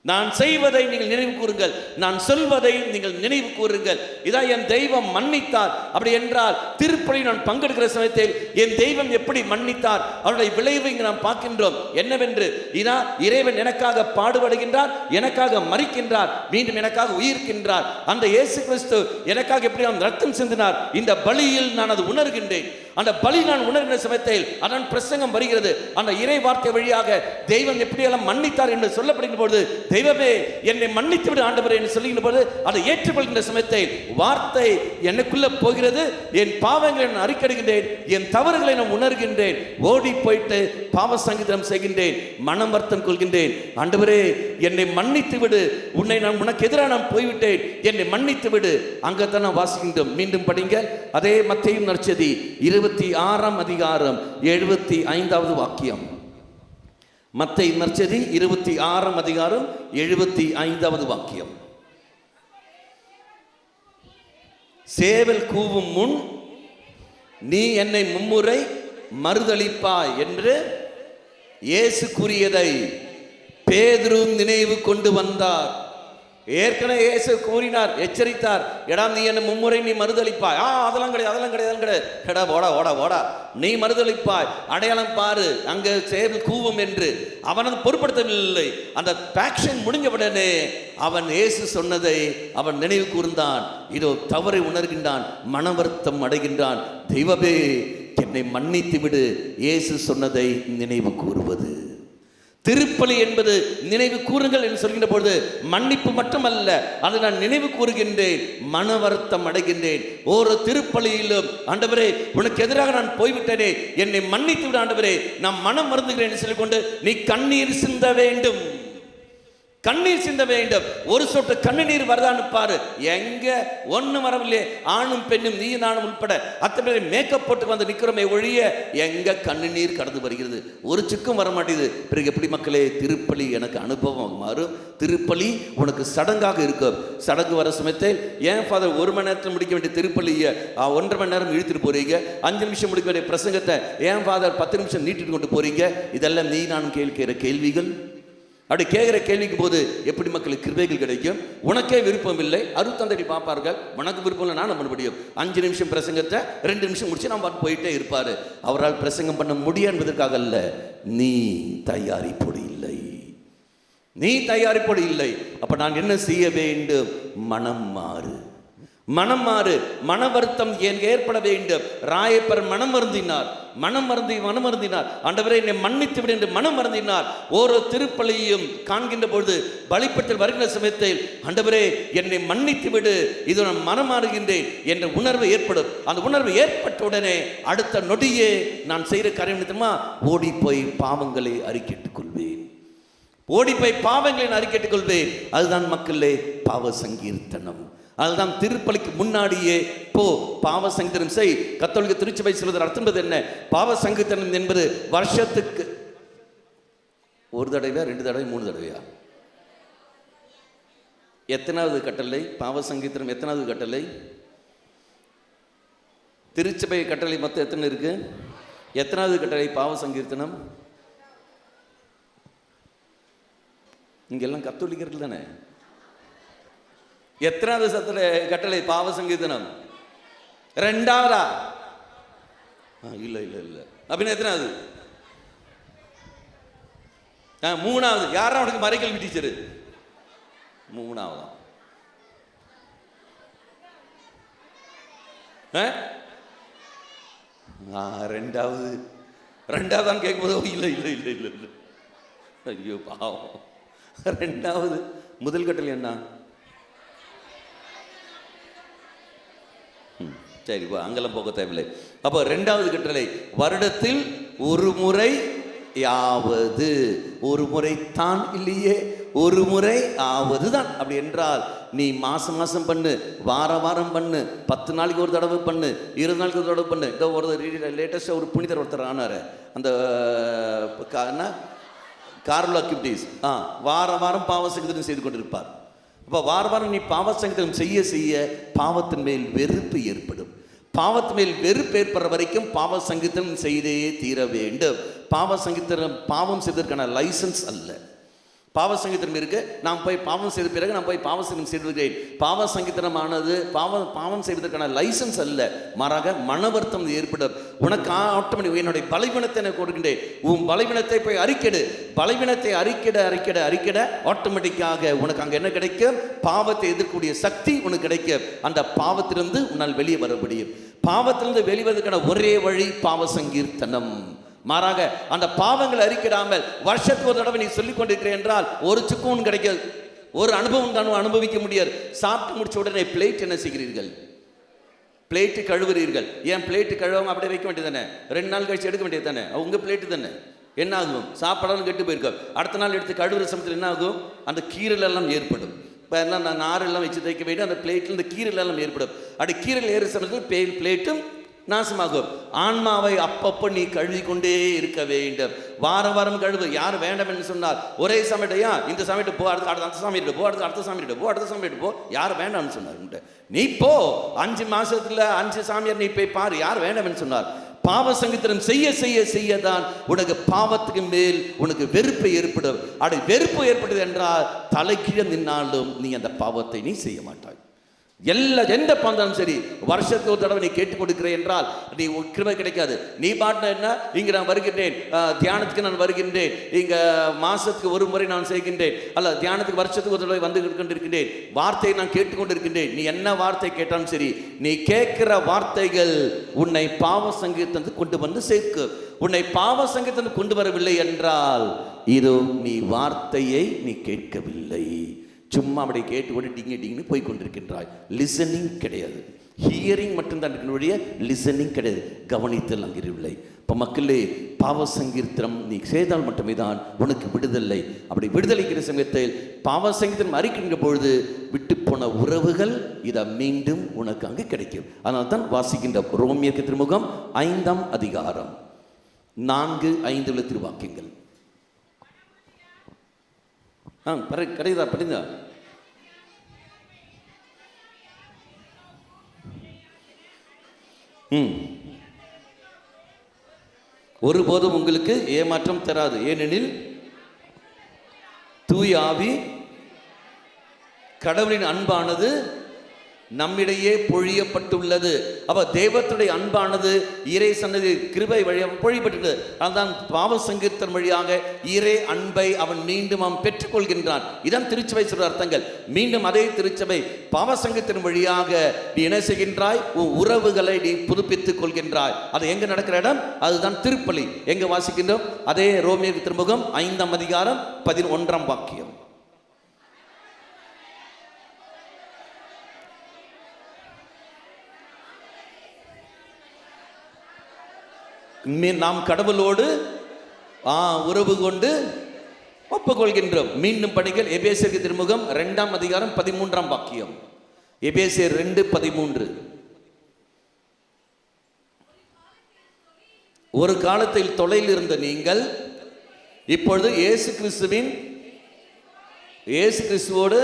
நான் செய்வதை நீங்கள் நினைவு கூறுங்கள், நான் சொல்வதை நீங்கள் நினைவு கூறுங்கள். இதான் என் தெய்வம் மன்னித்தார். அப்படி என்றால் திருப்பலி நான் பங்கெடுக்கிற சமயத்தில் என் தெய்வம் எப்படி மன்னித்தார், அவருடைய விளைவை இங்கு நாம் பார்க்கின்றோம். என்னவென்று, இதான் இறைவன் எனக்காக பாடுபடுகின்றார், எனக்காக மரிக்கின்றார், மீண்டும் எனக்காக உயிர்க்கின்றார். அந்த இயேசு கிறிஸ்து எனக்காக எப்படி அவன் ரத்தம் சிந்தினார், இந்த பலியில் நான் அது உணர்கின்றேன். அந்த பலி நான் உணர்கிற சமயத்தில் அதன் பிரசங்கம் வருகிறது. அந்த இறை வார்த்தை வழியாக தெய்வம் எப்படியெல்லாம் மன்னித்தார் என்று சொல்லப்படுகின்ற பொழுது, தெய்வமே என்னை மன்னித்து விடு ஆண்டவரே என்று சொல்லுகின்ற போது அதை ஏற்றுக்கொள்கின்ற சமயத்தில் வார்த்தை எனக்குள்ள போகிறது. என் பாவங்களை நான் அறிக்கையிடுகின்றேன், என் தவறுகளை நான் உணர்கின்றேன், ஓடி போயிட்டு பாவ சங்கீதம் செய்கின்றேன், மனம் வருத்தம் கொள்கின்றேன். ஆண்டவரே என்னை மன்னித்து விடு, உன்னை நான் உனக்கு எதிராக நான் போய்விட்டேன், என்னை மன்னித்து விடு. அங்கத்தான் நான் வாசிக்கின்றோம். மீண்டும் படிங்க அதே மத்தேயு நற்செய்தி 26ஆம் அதிகாரம் 75வது வாக்கியம். மத்தேயு நற்செய்தி 26ஆம் அதிகாரம் 75வது வாக்கியம். சேவல் கூவும் முன் நீ என்னை மும்முறை மறுதலிப்பாய் என்று இயேசு கூறியதை பேதுரு நினைவு கொண்டு வந்தார். ஏற்கனவே இயேசு கூறினார், எச்சரித்தார். எடா நீ என்ன மும்முறை நீ மறுதலிப்பாய். அதெல்லாம் கிடையாது, அதெல்லாம் கிடையாது, அதெல்லாம் கிடையாது. எடா ஓடா ஓடா ஓடா, நீ மறுதலிப்பாய், அடையாளம் பாரு, அங்க சேவல் கூவும் என்று அவன் அதை பொருட்படுத்தவில்லை. அந்த பேக்ஷன் முடிஞ்சவுடனே அவன் இயேசு சொன்னதை அவன் நினைவு கூர்ந்தான். இதோ தவறை உணர்கின்றான், மன வருத்தம் அடைகின்றான். தெய்வமே என்னை மன்னித்து விடு. இயேசு சொன்னதை நினைவு கூறுவது திருப்பலி என்பது. நினைவு கூறுங்கள் என்று சொல்கின்ற பொழுது மன்னிப்பு மட்டுமல்ல, அதை நான் நினைவு கூறுகின்றேன், மன வருத்தம் அடைகின்றேன். ஒரு திருப்பலியிலும் ஆண்டவரே உனக்கு எதிராக நான் போய்விட்டேனே, என்னை மன்னித்து விட ஆண்டவரே, நான் மனம் வருந்துகிறேன் என்று சொல்லிக்கொண்டு நீ கண்ணீர் சிந்த வேண்டும், கண்ணீர் சிந்த வேண்டும். ஒரு சொட்டு கண்ணீர் வருதான்னு பாரு. எங்க ஒன்னும் வரவில்லை. ஆணும் பெண்ணும் நீ நானும் உட்பட அத்தனை பேரை மேக்கப் போட்டு வந்து நிற்கிறோமே ஒழிய எங்க கண்ணீர் கடந்து வருகிறது? ஒரு சிக்கும் வர மாட்டேங்குது. பிறகு எப்படி மக்களே திருப்பலி எனக்கு அனுபவம் மாறும்? திருப்பலி உனக்கு சடங்காக இருக்கும். சடங்கு வர சமயத்தில் ஏன் ஃபாதர் 1 மணி நேரத்தில் முடிக்க வேண்டிய திருப்பலியை 1.5 மணி நேரம் இழுத்துட்டு போறீங்க, 5 நிமிஷம் முடிக்க வேண்டிய பிரசங்கத்தை ஏன் ஃபாதர் 10 நிமிஷம் நீட்டிட்டு கொண்டு போறீங்க? இதெல்லாம் நீ நானும் கேட்கிற கேள்விகள். அப்படி கேட்கிற கேள்விக்கு போது எப்படி மக்களுக்கு கிருபைகள் கிடைக்கும்? உனக்கே விருப்பம் இல்லை, அருத்தந்தைகள் பார்ப்பார்கள், உனக்கு விருப்பம் இல்லை, நான் பண்ண முடியும். 5 நிமிஷம் பிரசங்கத்தை 2 நிமிஷம் முடிச்சு நம்ம போயிட்டே இருப்பாரு. அவரால் பிரசங்கம் பண்ண முடியாது என்பதற்காக அல்ல, நீ தயாரிப்போடு இல்லை, நீ தயாரிப்போடு இல்லை. அப்ப நான் என்ன செய்ய வேண்டும்? மனம் மாறு, மனம் மாறு. மன வருத்தம் ஏற்பட வேண்டும். ராயப்பர் மனம் வருந்தினார், மனம் வருந்தினார். ஆண்டவரே என்னை மன்னித்து விடு என்று மனம் வருந்தினார். ஒரு திருப்பலியும் காண்கின்ற பொழுது பலிபீடத்தில் வருகின்ற சமயத்தில் ஆண்டவரே என்னை மன்னித்து விடு, இது நான் மனம் மாறுகின்றேன் என்ற உணர்வு ஏற்படும். அந்த உணர்வு ஏற்பட்ட உடனே அடுத்த நொடியே நான் செய்கிற காரியம் தெரியுமா? ஓடி போய் பாவங்களை அறிக்கையிட்டுக் கொள்வேன், ஓடி போய் பாவங்களை நான் அறிக்கையிட்டுக் கொள்வேன். அதுதான் மக்களே பாவ சங்கீர்த்தனம். அதுதான் திருப்பலிக்கு முன்னாடியே போ பாவ சங்கீர்த்தனம் செய். கத்தோலிக்க திருச்சபை சொல்வதற்கு அர்த்தம் என்ன? பாவ சங்கீர்த்தனம் என்பது வருஷத்துக்கு ஒரு தடவையா, 2 தடவை, 3 தடவையா? எத்தனாவது கட்டளை பாவ சங்கீர்த்தனம்? எத்தனாவது கட்டளை? திருச்சபை கட்டளை மொத்தம் எத்தனை இருக்கு? எத்தனாவது கட்டளை பாவ சங்கீர்த்தனம்? இங்கெல்லாம் கத்தோலிக்கர்கள் தானே. எத்தனாவது கட்டளை பாவ சங்கீர்த்தனம்? 2ஆவதா? இல்ல இல்ல இல்ல. அப்படின்னு எத்தனாவது? 3ஆவது. யாரா அவனுக்கு மறைக்கல்வி டீச்சரு? 3ஆவதா? 2ஆவதான் கேட்கும்போது இல்லை இல்லை இல்லை இல்லை இல்லை. ஐயோ பாவம். 2ஆவது. முதல் கட்டளை என்ன? சரி, அங்கெல்லாம் போக தேவையில்லை. அப்போ 2ஆவது கட்டளை வருடத்தில் ஒரு முறை யாவது. ஒரு முறை தான் இல்லையே, ஒரு முறை ஆவது தான். அப்படி என்றால் நீ மாசம் மாசம் பண்ணு, வாரம் பண்ணு, 10 நாளைக்கு ஒரு தடவை பண்ணு, 20 நாளைக்கு ஒரு தடவை பண்ணு. இதோ ஒரு லேட்டஸ்டாக ஒரு புனிதர் ஒருத்தர் ஆனார், அந்த என்ன கார்லோ ஆக்டிவிட்டீஸ். வாரம் பாவ சங்கீதம் செய்து கொண்டிருப்பார். அப்போ வாரம் நீ பாவ சங்கீதம் செய்ய செய்ய பாவத்தின் மேல் வெறுப்பு ஏற்படும். பாவத்து மேல் வெறுப்பு ஏற்படுற வரைக்கும் பாவ சங்கீதம் செய்தே தீர வேண்டும். பாவ சங்கீதம் பாவம் செய்வதற்கான லைசன்ஸ் அல்ல. பாவ சங்கீதம் இருக்கு, நான் போய் பாவம் செய்த பிறகு நான் போய் பாவ சங்கீதம் செய்திருக்கிறேன். பாவ சங்கீதமானது பாவம் செய்வதற்கான லைசன்ஸ் அல்ல. மாறாக மன வருத்தம் ஏற்படும். உனக்கு ஆட்டோமேட்டிக் என்னுடைய பலவீனத்தை எனக்கு கொடுக்கின்றேன், உன் பலவீனத்தை போய் அறிக்கைடு. பலவீனத்தை அறிக்கைட ஆட்டோமேட்டிக்காக உனக்கு அங்கே என்ன கிடைக்கும்? பாவத்தை எதிர்க்கக்கூடிய சக்தி உனக்கு கிடைக்கும். அந்த பாவத்திலிருந்து உன்னால் வெளியே வர முடியும். பாவத்திலிருந்து வெளிவதற்கான ஒரே வழி பாவ சங்கீர்த்தனம். மாறாக அந்த பாவங்களை அறிக்கிடாமல் வருஷத்துக்கு ஒரு தடவை நீ சொல்லிக் கொண்டிருக்கிறேன் என்றால் ஒரு சுக்கும் கிடைக்காது, ஒரு அனுபவம் தான் அனுபவிக்க முடியாது. சாப்பிட்டு முடிச்ச உடனே பிளேட் என்ன செய்கிறீர்கள்? பிளேட்டு கழுவுறீர்கள். ஏன் பிளேட்டு கழுவாம அப்படியே வைக்க வேண்டியது தானே? 2 நாள் கழிச்சு எடுக்க வேண்டியது தானே? உங்க பிளேட்டு தானே. என்ன ஆகும்? சாப்பிடாலும் கெட்டு போயிருக்கும். அடுத்த நாள் எடுத்து கழுவுற சமயத்தில் என்ன ஆகும்? அந்த கீரல் எல்லாம் ஏற்படும். இப்போ எல்லாம் நான் நாரெல்லாம் வச்சு தைக்க வேண்டிய அந்த பிளேட்டில் இந்த கீரல் எல்லாம் ஏற்படும். அப்படி கீரல் ஏறுற சமயத்தில் பிளேட்டும் நாசமாகும். ஆன்மாவை அப்பப்போ நீ கழுவி கொண்டே இருக்க வேண்டும். வாரம் கழுவு. யார் வேண்டாம் என்று சொன்னால் ஒரே சமையட்டையா இந்த சமையட்டு போ, அடுத்த சமையட்டு போ, அடுத்த சமையட்டு போ, அடுத்த சமையட்டு போ. யார் வேண்டாம்னு சொன்னார்? நீ போ, 5 மாசத்துல 5 சாமியார் நீ போய் பாரு. யார் வேண்டாம் என்று சொன்னார்? பாவ சங்கீதம் செய்ய செய்ய செய்யதான் உனக்கு பாவத்துக்கு மேல் உனக்கு வெறுப்பு ஏற்படும். அப்படி வெறுப்பு ஏற்பட்டது என்றால் தலைக்கீழ நின்னாலும் நீ அந்த பாவத்தை நீ செய்ய மாட்டாய். எந்த பந்தாலும் சரி, வருஷத்துக்கு ஒரு தடவை நீ கேட்டுக் கொடுக்கிறேன் என்றால் நீ கிருபை கிடைக்காது. நீ பாட்டு என்ன, இங்க நான் வருகின்றேன், தியானத்துக்கு நான் வருகின்றேன், இங்க மாசத்துக்கு ஒரு முறை நான் செய்கின்றேன், அல்ல தியானத்துக்கு வருஷத்துக்கு ஒரு தடவை வந்து கொண்டிருக்கின்றேன், வார்த்தையை நான் கேட்டுக்கொண்டிருக்கின்றேன். நீ என்ன வார்த்தை கேட்டாலும் சரி, நீ கேட்கிற வார்த்தைகள் உன்னை பாவ சங்கீதத்துக்கு கொண்டு வந்து சேர்க்கு. உன்னை பாவ சங்கீதத்துக்கு கொண்டு வரவில்லை என்றால் இதோ நீ வார்த்தையை நீ கேட்கவில்லை. சும்மா அப்படி கேட்டு கூட டிங்கு போய் கொண்டிருக்கின்றாய். லிசனிங் கிடையாது. ஹியரிங் மட்டும்தான் இருக்கிற லிசனிங் கிடையாது. கவனித்தல் அங்கே இல்லை. இப்போ மக்களே, பாவ சங்கீர்த்தனம் நீ செய்தால் மட்டுமே தான் உனக்கு விடுதலை. அப்படி விடுதலைக்கிற சமயத்தில் பாவ சங்கீர்த்தனம் அறிக்கின்ற பொழுது விட்டு போன உறவுகள் இதை மீண்டும் உனக்கு அங்கே கிடைக்கும். அதனால தான் வாசிக்கின்ற ரோமியருக்கு திருமுகம் 5ஆம் அதிகாரம் 4-5 உள்ள திருவாக்கியங்கள். கிடையாதா? படிங்க. ஒருபோதும் உங்களுக்கு ஏமாற்றம் தராது. ஏனெனில் தூய ஆவி கடவுளின் அன்பானது நம்மிடையே பொழியப்பட்டுள்ளது. அப்ப தேவத்துடைய அன்பானது இறை சன்னதி கிருபை வழியாக பொழியப்பட்டுள்ளது. அதுதான் பாவ சங்கீர்த்தன் வழியாக இறை அன்பை அவன் மீண்டும் அவன் பெற்றுக்கொள்கின்றான். இதான் திருச்சபை சொல்ற அர்த்தங்கள். மீண்டும் அதே திருச்சபை பாவ சங்கீர்த்தன் வழியாக நீ என்ன செய்கின்றாய்? உன் உறவுகளை நீ புதுப்பித்துக் கொள்கின்றாய். அது எங்க நடக்கிற இடம்? அதுதான் திருப்பலி. எங்க வாசிக்கின்றோம்? அதே ரோமியர் திருமுகம் 5ஆம் அதிகாரம் 11ஆம் வாக்கியம். நாம் கடவுளோடு உறவு கொண்டு ஒப்புக்கொள்கின்றோம். மீண்டும் படிங்கள். எபேசியருக்கு திருமுகம் 2ஆம் அதிகாரம் 13ஆம் வாக்கியம். எபேசியர் 2:13. ஒரு காலத்தில் தொலையில் இருந்த நீங்கள் இப்பொழுது இயேசு கிறிஸ்துவோடு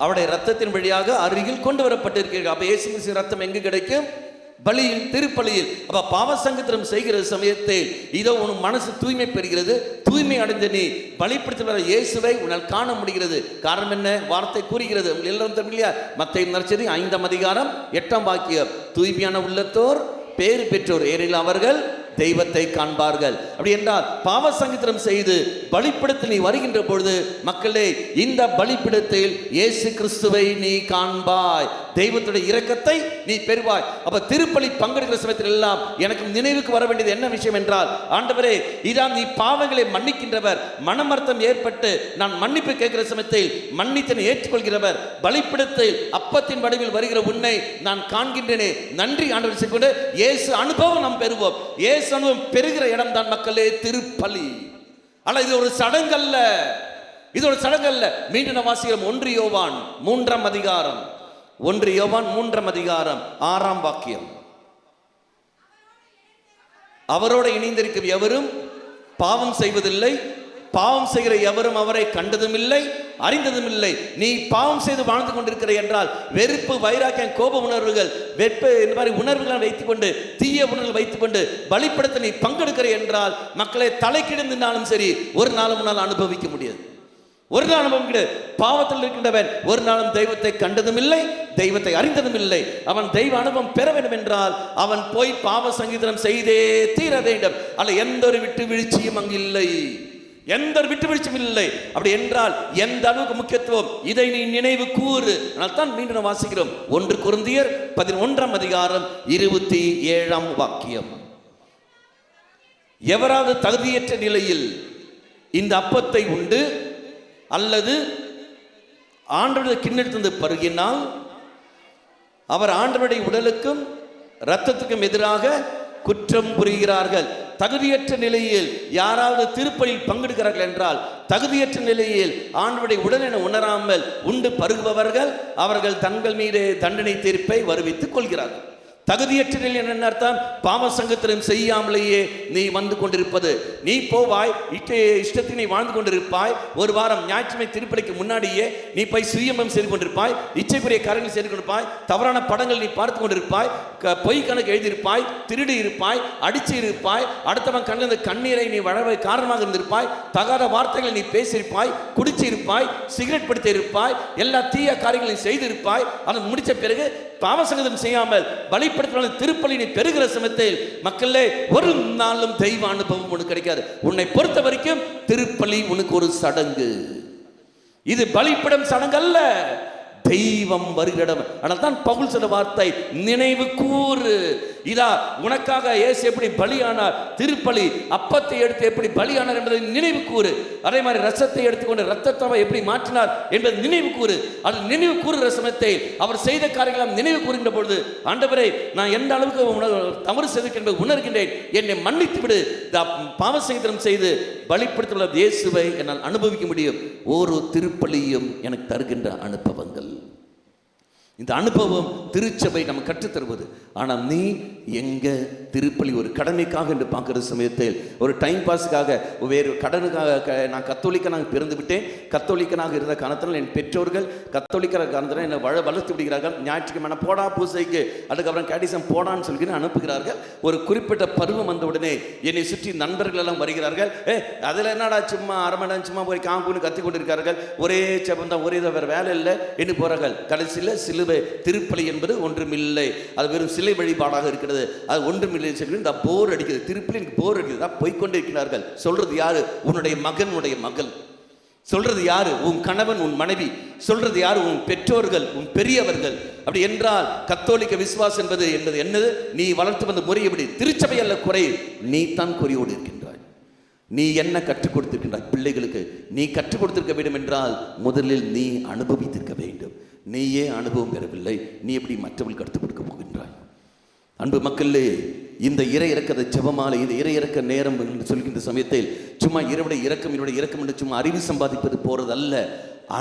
அவருடைய ரத்தத்தின் வழியாக அருகில் கொண்டு வரப்பட்டிருக்கிறார்கள். அப்ப இயேசு கிறிஸ்துவின் ரத்தம் எங்கு கிடைக்கும்? பலியில், திருப்பலியில். அப்ப பாவ சங்கத்திரம் செய்கிற சமயத்தில் இதோ உன் மனசு தூய்மை பெறுகிறது. தூய்மை அடைந்த நீ பலிப்படுத்த வர இயேசுவை உன்னால் காண முடிகிறது. காரணம் என்ன? வார்த்தை கூறுகிறது. உங்கள் எல்லாரும் தெரியும். மத்தேயு நற்செய்தி 5ஆம் அதிகாரம் 8ஆம் வாக்கியம். தூய்மையான உள்ளத்தோர் பேறு பெற்றோர், ஏனெனில் அவர்கள் தெய்வத்தை காண்பார்கள். அப்படி என்றால் பாவ சங்கீதம் செய்து பலிப்பிடத்தில் நீ வருகின்ற பொழுது மக்களே, இந்த பலிப்பிடத்தில் இயேசு கிறிஸ்துவை நீ காண்பாய், தெய்வத்துடைய இரக்கத்தை நீ பெறுவாய். அப்ப திருப்பலி பங்கெடுக்கிற சமயத்தில் எல்லாம் எனக்கு நினைவுக்கு வர வேண்டியது என்ன விஷயம் என்றால், ஆண்டவரே இதான் நீ பாவங்களை மன்னிக்கின்றவர், மனமர்த்தம் ஏற்பட்டு நான் மன்னிப்பு கேட்கிற சமயத்தில் மன்னித்தனை ஏற்றுக்கொள்கிறவர், பலிப்பிடத்தில் அப்பத்தின் வடிவில் வருகிற உன்னை நான் காண்கின்றேனே, நன்றி ஆண்டவர் செய்து இயேசு அனுபவம் நாம் பெறுவோம். இயேசு அனுபவம் பெறுகிற இடம் தான் மக்களே திருப்பலி. ஆனா இது ஒரு சடங்கல்ல, இது ஒரு சடங்கல்ல. மீண்டும் நாம் வாசிக்கிறோம் 1 யோவான் 3ஆம் அதிகாரம், 1 யோவான் 3ஆம் அதிகாரம் 6ஆம் வாக்கியம். அவரோடு இணைந்திருக்கும் எவரும் பாவம் செய்வதில்லை, பாவம் செய்கிற எவரும் அவரை கண்டதும் இல்லை, அறிந்ததும் இல்லை. நீ பாவம் செய்து வாழ்ந்து கொண்டிருக்கிற என்றால் வெறுப்பு, வைராக்கியம், கோப உணர்வுகள், வெறுப்பு இந்த மாதிரி உணர்வுகளை வைத்துக் கொண்டு, தீய உணர்வுகள் வைத்துக் கொண்டு பலிப்படத்தை நீ பங்கெடுக்கிற என்றால் மக்களை தலை கிடந்தாலும் சரி ஒரு நாளும் முன்னால் அனுபவிக்க முடியாது. ஒரு நாள் அனுபவம் கிடையாது. பாவத்தில் இருக்கின்றவன் ஒரு நாளும் தெய்வத்தை கண்டதும் இல்லை, தெய்வத்தை அறிந்ததும் இல்லை. அவன் தெய்வ அனுபவம் பெற வேண்டும் என்றால் அவன் போய் பாவ சங்கீதம் செய்தே தீர வேண்டும். அல்ல எந்த ஒரு விட்டு வீழ்ச்சியும் அங்கு இல்லை, எந்த ஒரு விட்டு வீழ்ச்சியும் இல்லை. அப்படி என்றால் எந்த அளவுக்கு முக்கியத்துவம், இதை நீ நினைவு கூறு. அதனால் தான் மீண்டும் வாசிக்கிறோம் 1 கொரிந்தியர் 11ஆம் அதிகாரம் 27ஆம் வாக்கியம். எவராவது தகுதியற்ற நிலையில் இந்த அப்பத்தை உண்டு அல்லது ஆண்டவருடைய கிண்ணத்திலிருந்து பருகினால் அவர் ஆண்டவருடைய உடலுக்கும் இரத்தத்துக்கும் எதிராக குற்றம் புரிகிறார்கள். தகுதியற்ற நிலையில் யாராவது திருப்பலியில் பங்கெடுக்கிறார்கள் என்றால், தகுதியற்ற நிலையில் ஆண்டவருடைய உடல் என உணராமல் உண்டு பருகுபவர்கள் அவர்கள் தங்கள் மீது தண்டனை தீர்ப்பை வருவித்துக் கொள்கிறார்கள். தகுதியற்ற நிலை என்ன அர்த்தம்? பாவ சங்கத்திலும் செய்யாமலேயே நீ வந்து கொண்டிருப்பது. நீ போவாய், இஷ்டத்தை நீ வாழ்ந்து கொண்டிருப்பாய். ஒரு வாரம் ஞாயிற்றுமை திருப்பலிக்கு முன்னாடியே நீ போய் சுயம்பம் செய்து கொண்டிருப்பாய், இச்சைக்குரிய காரியங்கள் செய்து கொண்டிருப்பாய், தவறான படங்கள் நீ பார்த்து கொண்டிருப்பாய், பொய் கணக்கு எழுதியிருப்பாய், திருடி இருப்பாய், அடிச்சு இருப்பாய், அடுத்தவன் கண்ணில் கண்ணீரை நீ வளர காரணமாக இருந்திருப்பாய், தகாத வார்த்தைகளை நீ பேசியிருப்பாய், குடிச்சு இருப்பாய், சிகரெட் பிடித்து இருப்பாய், எல்லா தீய காரியங்களையும் செய்திருப்பாய். அதை முடிச்ச பிறகு பாவசங்கதம் செய்யாமல் பலிப்படுத்த திருப்பலி நீ பெறுகிற சமயத்தில் மக்களே ஒரு நாளும் தெய்வ அனுபவம் உனக்கு கிடைக்காது. உன்னை பொறுத்த வரைக்கும் திருப்பலி உனக்கு ஒரு சடங்கு. இது பலிப்படம் சடங்கு அல்ல, தெய்வம் வருகிற இடம். ஆனால் தான் பவுல் சொன்ன வார்த்தை நினைவு கூறு. இதா உனக்காக இயேசு எப்படி பலியானார், திருப்பலி அப்பத்தை எடுத்து எப்படி பலியானார் என்பதை நினைவு கூறு. அதே மாதிரி ரசத்தை எடுத்துக்கொண்டு ரத்தத்தை எப்படி மாற்றினார் என்பதை நினைவு கூறு. அது நினைவு கூறுகிற சமயத்தை அவர் செய்த காரியங்கள் நினைவு கூறுகின்ற பொழுது, ஆண்டவரே நான் எந்த அளவுக்கு தவறு செய்திருக்கேன் என்பதை உணர்கின்றேன், என்னை மன்னித்து விடு. பாவசங்கீதம் செய்து பலிப்படுத்துள்ள இயேசுவை என்னால் அனுபவிக்க முடியும். ஒரு திருப்பலியும் எனக்கு தருகின்ற அனுபவங்கள். இந்த அனுபவம் திருச்சபை நம்ம கற்றுத்தருவது. ஆனால் நீ எங்க திருப்பலி ஒரு கடமைக்காக என்று பார்க்குற சமயத்தில், ஒரு டைம் பாஸுக்காக, வேறு கடனுக்காக, நான் கத்தோலிக்கனாக பிறந்து விட்டேன், கத்தோலிக்கனாக இருந்த காரணத்தினால் என் பெற்றோர்கள் கத்தோலிக்கிற காரணத்தினால் என்னை வளர்த்து விடுகிறார்கள். ஞாயிற்றுக்கிழமை போடா பூசைக்கு, அதுக்கப்புறம் கேடிசம் போடான்னு சொல்லி அனுப்புகிறார்கள். ஒரு குறிப்பிட்ட பருவம் வந்த உடனே என்னை சுற்றி நண்பர்கள் எல்லாம் வருகிறார்கள். அதில் என்னடா சும்மா அரை மணி நேரம் சும்மா போய் காம்புன்னு கத்தி கொண்டிருக்கிறார்கள், ஒரே செபம் தான், ஒரே வேறு வேலை இல்லை என்று போகிறார்கள். கடைசியில் சிலுவை திருப்பலி என்பது ஒன்றுமில்லை, அது வெறும் சிலை வழிபாடாக இருக்கிறது, அது ஒன்றுமில்லை சொல்லி இந்த போர் அடிக்கிறது. திருப்பலி எனக்கு போர் அடிக்கிறது, போய்கொண்டே இருக்கிறார்கள். சொல்றது யாரு? உன்னுடைய மகன், உன்னுடைய மகள். சொல்றது யாரு? உன் கணவன், உன் மனைவி. சொல்றது யாரு? உன் பெற்றோர்கள், உன் பெரியவர்கள். அப்படி என்றால் கத்தோலிக்க விசுவாசம் என்பது என்னது? நீ வளர்த்து வந்த முறை எப்படி? திருச்சபை அல்ல குறை, நீ தான் குறையோடு இருக்கின்றாய். நீ என்ன கற்றுக் கொடுத்திருக்கின்றாய் பிள்ளைகளுக்கு? நீ கற்றுக் கொடுத்திருக்க வேண்டும் என்றால் முதலில் நீ அனுபவித்திருக்க வேண்டும். நீயே அனுபவம் பெறவில்லை, நீ எப்படி மற்றவர்களுக்கு கற்றுக் கொடுக்க போகின்றாய்? அன்பு மக்களே, இந்த இறை இறக்கத ஜெபமாலை, இந்த இறை இறக்க நேரம் என்று சொல்கின்ற சமயத்தில் சும்மா இறைவனுடைய இரக்கம் என்று சும்மா அறிவு சம்பாதிப்பது போறது அல்ல,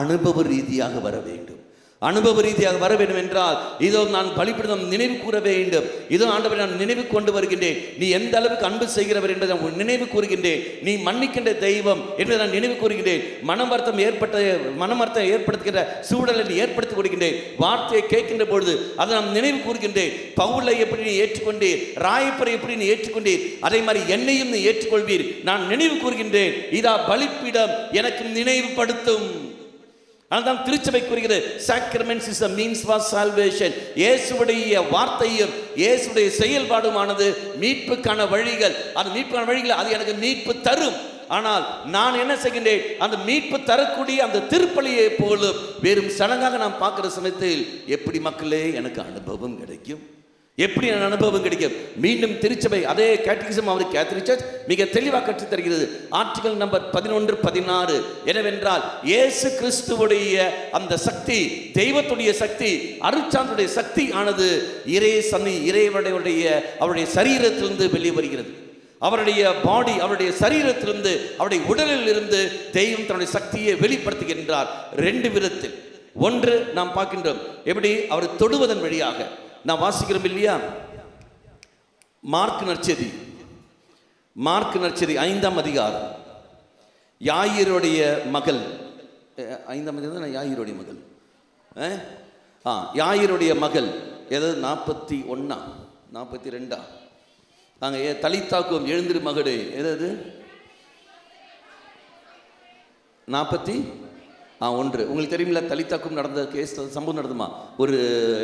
அனுபவ ரீதியாக வர வேண்டும். அனுபவ ரீதியாக வர வேண்டும் என்றால் இதோ நான் பலிபீடம் நினைவு கூற வேண்டும். இதோ ஆண்டவரை நான் நினைவு கொண்டு வருகின்றேன். நீ எந்த அளவுக்கு அன்பு செய்கிறவர் என்பதை நான் நினைவு கூறுகின்றேன். நீ மன்னிக்கின்ற தெய்வம் என்பதை நான் நினைவு கூறுகின்றேன். மனவர்த்தம் ஏற்படுத்துகின்ற சூழலை ஏற்படுத்தி கொடுக்கின்றேன். வார்த்தையை கேட்கின்ற பொழுது அதை நான் நினைவு கூறுகின்றேன். பவுலை எப்படி நீ ஏற்றுக்கொண்டீர், ராயப்பரை எப்படி நீ ஏற்றுக்கொண்டீர், அதே மாதிரி என்னையும் நீ ஏற்றுக்கொள்வீர். நான் நினைவு கூறுகின்றேன். இதா பலிபீடம் எனக்கு நினைவுபடுத்தும். அதுதான் திருச்சபை கூறுகிறது, sacraments is a means for salvation. இயேசுவுடைய வார்த்தையும் இயேசுடைய செயல்பாடுமானது மீட்புக்கான வழிகள். அது மீட்புக்கான வழிகள், அது எனக்கு மீட்பு தரும். ஆனால் நான் என்ன செய்கின்றேன், அந்த மீட்பு தரக்கூடிய அந்த திருப்பலியை போலும் வெறும் சடங்காக நான் பார்க்கிற சமயத்தில் எப்படி மக்களே எனக்கு அனுபவம் கிடைக்கும், எப்படி அனுபவம் கிடைக்கும்? மீண்டும் திருச்சபை அதே கேட்டகிசம் அவர் கேத்தலிக் சர்ச் மிக தெளிவாக கற்றுத் தருகிறது. ஆர்டிகல் நம்பர் 11-16 என்னவென்றால், இயேசு கிறிஸ்துவுடைய அந்த சக்தி, தெய்வத்துடைய சக்தி, அருட்சான்றுடைய சக்தி ஆனது இறைவனுடைய அவருடைய சரீரத்திலிருந்து வெளியே வருகிறது. அவருடைய பாடி, அவருடைய சரீரத்திலிருந்து, அவருடைய உடலில் இருந்து தெய்வம் தன்னுடைய சக்தியை வெளிப்படுத்துகின்றார் 2 விதத்தில். ஒன்று நாம் பார்க்கின்றோம், எப்படி அவர் தொடுவதன் வழியாக. நான் வாசிக்கிறோம் இல்லையா, மார்க் நற்செய்தி 5ஆம் அதிகாரம், யாயிரோடைய மகள், 5ஆம் அதிகாரம் யாயிரோடைய மகள், யாயிரோடைய மகள் ஏதாவது 41 42 நாங்கள் தலித்தாக்கும் எழுந்திரு மகளே, ஏதாவது 41. உங்களுக்கு தெரியுமில்ல, தலித்தாக்கும் நடந்த கேஸ் சம்பவம் நடந்துமா? ஒரு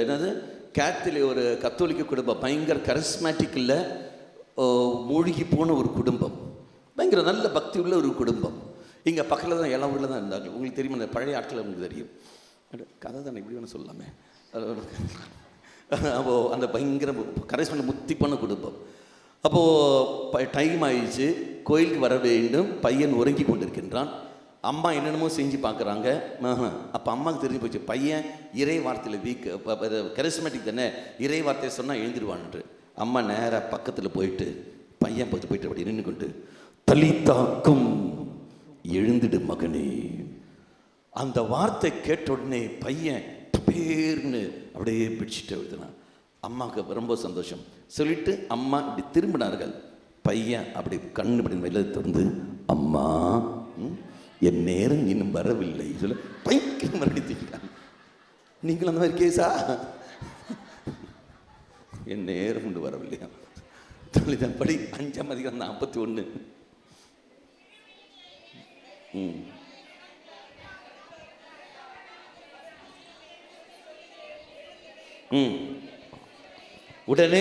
என்னது ஒரு கத்தோலிக்க குடும்பம், பயங்கர கரிஸ்மேட்டிக் இல்லை, மூழ்கி போன ஒரு குடும்பம், பயங்கர நல்ல பக்தி உள்ள ஒரு குடும்பம். இங்கே பக்கத்தில் தான் எல்லா ஊரில் தான் இருந்தாங்க. உங்களுக்கு தெரியுமா, பழைய ஆட்கள் உங்களுக்கு தெரியும், கதை தானே, இப்படி வேணும் சொல்லாமே. அப்போது அந்த பயங்கர கரிஸ்மேட்டிக் முத்தி போன குடும்பம். அப்போது டைம் ஆயிடுச்சு, கோயிலுக்கு வர வேண்டும். பையன் உறங்கி கொண்டிருக்கின்றான். அம்மா என்னென்னமோ செஞ்சு பார்க்குறாங்க. அப்போ அம்மாவுக்கு தெரிஞ்சு போச்சு, பையன் இறை வார்த்தையில் வீக், கரிஸ்மேட்டிக் தானே, இறை வார்த்தையை சொன்னால் எழுந்திருவான்ட்டு. அம்மா நேராக பக்கத்தில் போயிட்டு பையன் போயிட்டு அப்படி நின்று கொண்டு, தலித்தாக்கும் எழுந்திடு மகனே. அந்த வார்த்தை கேட்ட உடனே பையன் பேர்னு அப்படியே பிடிச்சிட்டு எழுதுனான். அம்மாவுக்கு ரொம்ப சந்தோஷம். சொல்லிட்டு அம்மா இப்படி திரும்பினார்கள். பையன் அப்படி கண்ணு படி மேலே திறந்து, அம்மா என் நேரம் இன்னும் வரவில்லை சொல்ல பயங்கர மறுபடியும் தூக்கிட்டாங்க. நீங்களும் அந்த மாதிரி கேஸா? என் நேரம் கொண்டு வரவில்லையா? படி 5ஆம் அதிகாரம் 41. உடனே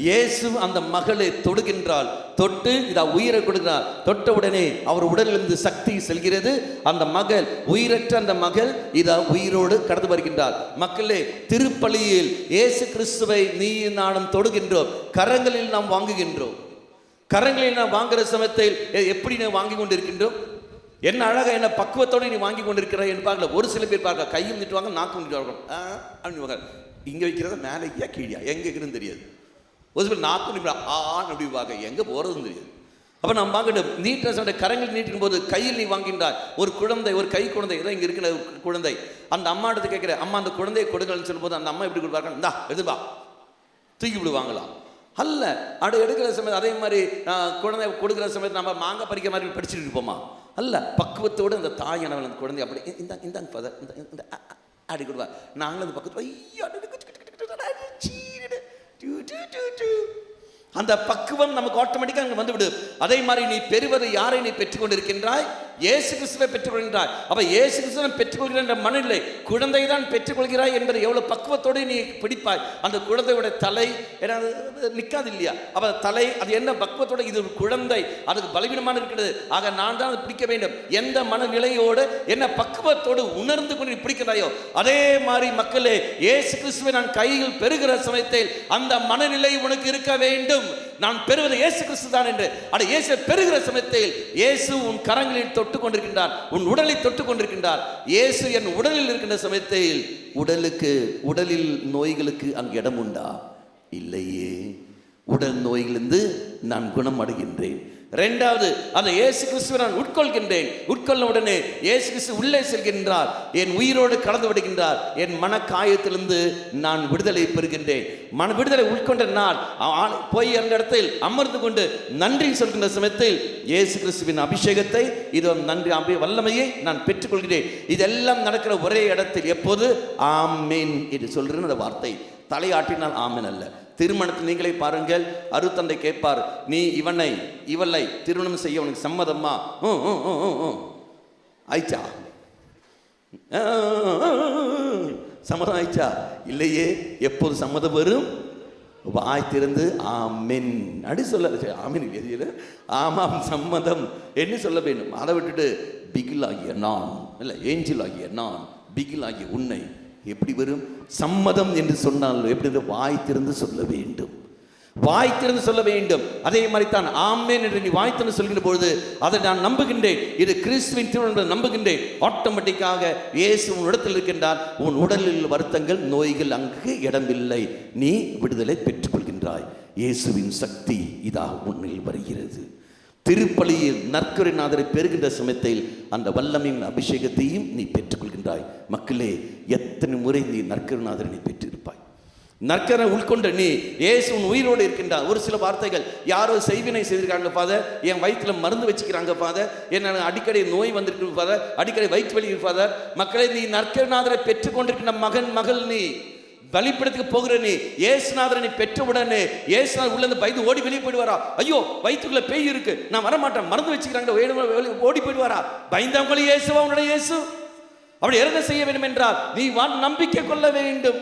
இயேசு அந்த மகளை தொடுகின்றாள். தொட்டு இதா உயிரை கொடுக்கிறார். தொட்ட உடனே அவர் உடலிலிருந்து சக்தி செல்கிறது. அந்த மகள், உயிரற்ற அந்த மகள் இதா உயிரோடு கடந்து வருகின்றார். மக்களே, திருப்பலியில் இயேசு கிறிஸ்துவை நீ நானும் தொடுகின்றோம், கரங்களில் நாம் வாங்குகின்றோம். கரங்களில் நாம் வாங்குகிற சமயத்தில் எப்படி நான் வாங்கி கொண்டிருக்கின்றோம்? என்ன அழகா, என்ன பக்குவத்தோடு நீ வாங்கி கொண்டிருக்கிறாய் என்று பார்க்கல. ஒரு சில பேர் பார்க்க கையும் நீட்டுவாங்க, நாக்கும் நீட்டுவாங்க. அப்படின்னு இங்கே வைக்கிறத மேலே கீழியா எங்கே இருக்குன்னு தெரியாது. ஒரு சில நாக்கும் அப்படி பார்க்க எங்கே போகிறதுன்னு தெரியாது. அப்போ நம்ம வாங்கிட்டு நீட்ட கரங்கள் நீட்டிக்கும் போது கையில் நீ வாங்கின்றார். ஒரு குழந்தை, ஒரு கை குழந்தை, இதான் இங்கே இருக்கிற குழந்தை. அந்த அம்மா எடுத்து கேட்குற, அம்மா அந்த குழந்தையை கொடுங்கன்னு சொல்லும்போது அந்த அம்மா எப்படி கொடுப்பாங்க? இந்தா எதுவா தூக்கி விடுவாங்களாம். அல்ல, அப்படி எடுக்கிற சமயத்து அதே மாதிரி குழந்தை கொடுக்குற சமயத்து நம்ம மாங்காய் பறிக்கிற மாதிரி படிச்சுட்டு இருப்போமா? அல்ல, பக்குவத்தோடு அந்த தாயானவள் அந்த குழந்தை அப்படி இந்தாங்க ஃபாதர் இந்த அப்படி கொடுப்பா. நாங்களும் அந்த பக்கத்து அந்த பக்குவம் நமக்கு ஆட்டோமேட்டிக்காக அங்கே வந்துவிடும். அதே மாதிரி நீ பெறுவதை யாரை நீ பெற்றுக்கொண்டிருக்கின்றாய்? இயேசு கிறிஸ்துவை பெற்றுக்கொள்கின்றாய். அப்போ இயேசு கிறிஸ்துவை பெற்றுக்கொள்கிற என்ற மனநிலை, குழந்தை தான் பெற்றுக்கொள்கிறாய் என்பதை எவ்வளோ பக்குவத்தோடு நீ பிடிப்பாய். அந்த குழந்தையோட தலை நிற்காது இல்லையா? அப்போ தலை அது என்ன பக்குவத்தோடு, இது ஒரு குழந்தை, அதுக்கு பலவீனமான இருக்கிறது, ஆக நான் தான் அதை பிடிக்க வேண்டும். எந்த மனநிலையோடு என்ன பக்குவத்தோடு உணர்ந்து கொண்டு நீ பிடிக்கிறாயோ அதே மாதிரி மக்களே, இயேசு கிறிஸ்துவை நான் கையில் பெறுகிற சமயத்தில் அந்த மனநிலை உனக்கு இருக்க வேண்டும். நான் பெறுவது இயேசு கிறிஸ்து தான் என்று. அட இயேசு பெறுகிற சமயத்தில் இயேசு உன் கரங்களில் தொட்டு கொண்டிருக்கின்றார், உன் உடலை தொட்டு கொண்டிருக்கின்றார். இயேசு என் உடலில் இருக்கின்ற சமயத்தில் உடலில் நோய்களுக்கு அங்கு இடம் உண்டா? இல்லையே. உடல் நோயிலிருந்து நான் குணமடைகின்றேன். இரண்டாவது, அந்த இயேசு கிறிஸ்துவை நான் உட்கொள்கின்றேன். உட்கொள்ள உடனே இயேசு கிறிஸ்து உள்ளே செல்கின்றார், என் உயிரோடு கலந்து விடுகின்றார், என் மனக்காயத்திலிருந்து நான் விடுதலை பெறுகின்றேன். மன விடுதலை உட்கொண்ட நாள் போய் அந்த இடத்தில் அமர்ந்து கொண்டு நன்றி சொல்கின்ற சமயத்தில் இயேசு கிறிஸ்துவின் அபிஷேகத்தை, இது நன்றி வல்லமையை நான் பெற்றுக்கொள்கிறேன். இதெல்லாம் நடக்கிற ஒரே இடத்தில் எப்போது ஆமென் என்று சொல்கிற அந்த வார்த்தை தலையாட்டினால் ஆமென் அல்ல. திருமணத்தில் நீங்களே பாருங்கள், அருத்தந்தை கேட்பார், நீ இவளை திருமணம் செய்ய உனக்கு சம்மதமா? ஆயிச்சா? சம்மதம் ஆயிச்சா? இல்லையே. எப்போது சம்மதம் வரும்? வாய் திறந்து ஆமென் அப்படி சொல்ல. ஆமென் ஆமாம் சம்மதம் என்று சொல்ல வேண்டும். அதை விட்டுட்டு பிகில் ஆகிய நான், இல்லை ஏஞ்சல் ஆகிய நான், பிகில் ஆகிய உன்னை எப்படி வரும்? சம்மதம் என்று சொன்னால் எப்படி? வாய் திறந்து சொல்ல வேண்டும், வாய் திறந்து சொல்ல வேண்டும். அதே மாதிரி தான் ஆமென் என்று நீ வாய் திறந்து சொல்கிற பொழுது அதை நான் நம்புகின்றேன், இது கிறிஸ்துவின் திருமணம் நம்புகின்றேன். ஆட்டோமேட்டிக்காக இயேசு உன் இடத்தில் இருக்கின்றார். உன் உடலில் வருத்தங்கள் நோய்கள் அங்கு இடமில்லை, நீ விடுதலை பெற்றுக்கொள்கின்றாய். இயேசுவின் சக்தி இதா உன்னில் வருகிறது. திருப்பலியில் நற்கருணைநாதரை பெறுகின்ற சமயத்தில் அந்த வல்லமையின் அபிஷேகத்தையும் நீ பெற்றுக்கொள்கின்றாய். மக்களே, எத்தனை முறை நீ நற்கருணைநாதரை நீ பெற்றிருப்பாய்? நற்கரை உட்கொண்ட நீ இயேசு உன் உயிரோடு இருக்கின்றார். ஒரு சில வார்த்தைகள், யாரோ செய்வினை செய்திருக்காங்க ஃபாதர், என் வயிற்றுல மருந்து வச்சுக்கிறாங்க ஃபாதர், என்ன அடிக்கடி நோய் வந்திருக்கு ஃபாதர், அடிக்கடி வயிற்று வலி ஃபாதர். மக்களே, நீ நற்கருணைநாதரை பெற்றுக்கொண்டிருக்கின்ற மகள் நீ பலிப்படத்துக்கு போகிற நீ இயேசுநாதரை நீ பெற்ற உடனே இயேசுநாதர் உள்ள இருந்து பயந்து ஓடி வெளியே போயிடுவாரா? ஐயோ வயிற்றுக்குள்ள பேய் இருக்கு, நான் வரமாட்டேன், மறந்து வச்சுக்கிறாங்க, ஓடி போயிடுவாரா? பயந்தவங்களே இயேசுவா உன்னுடைய இயேசு. அப்படி என்ன செய்ய வேண்டும் என்றால் நீ நம்பிக்கை கொள்ள வேண்டும்.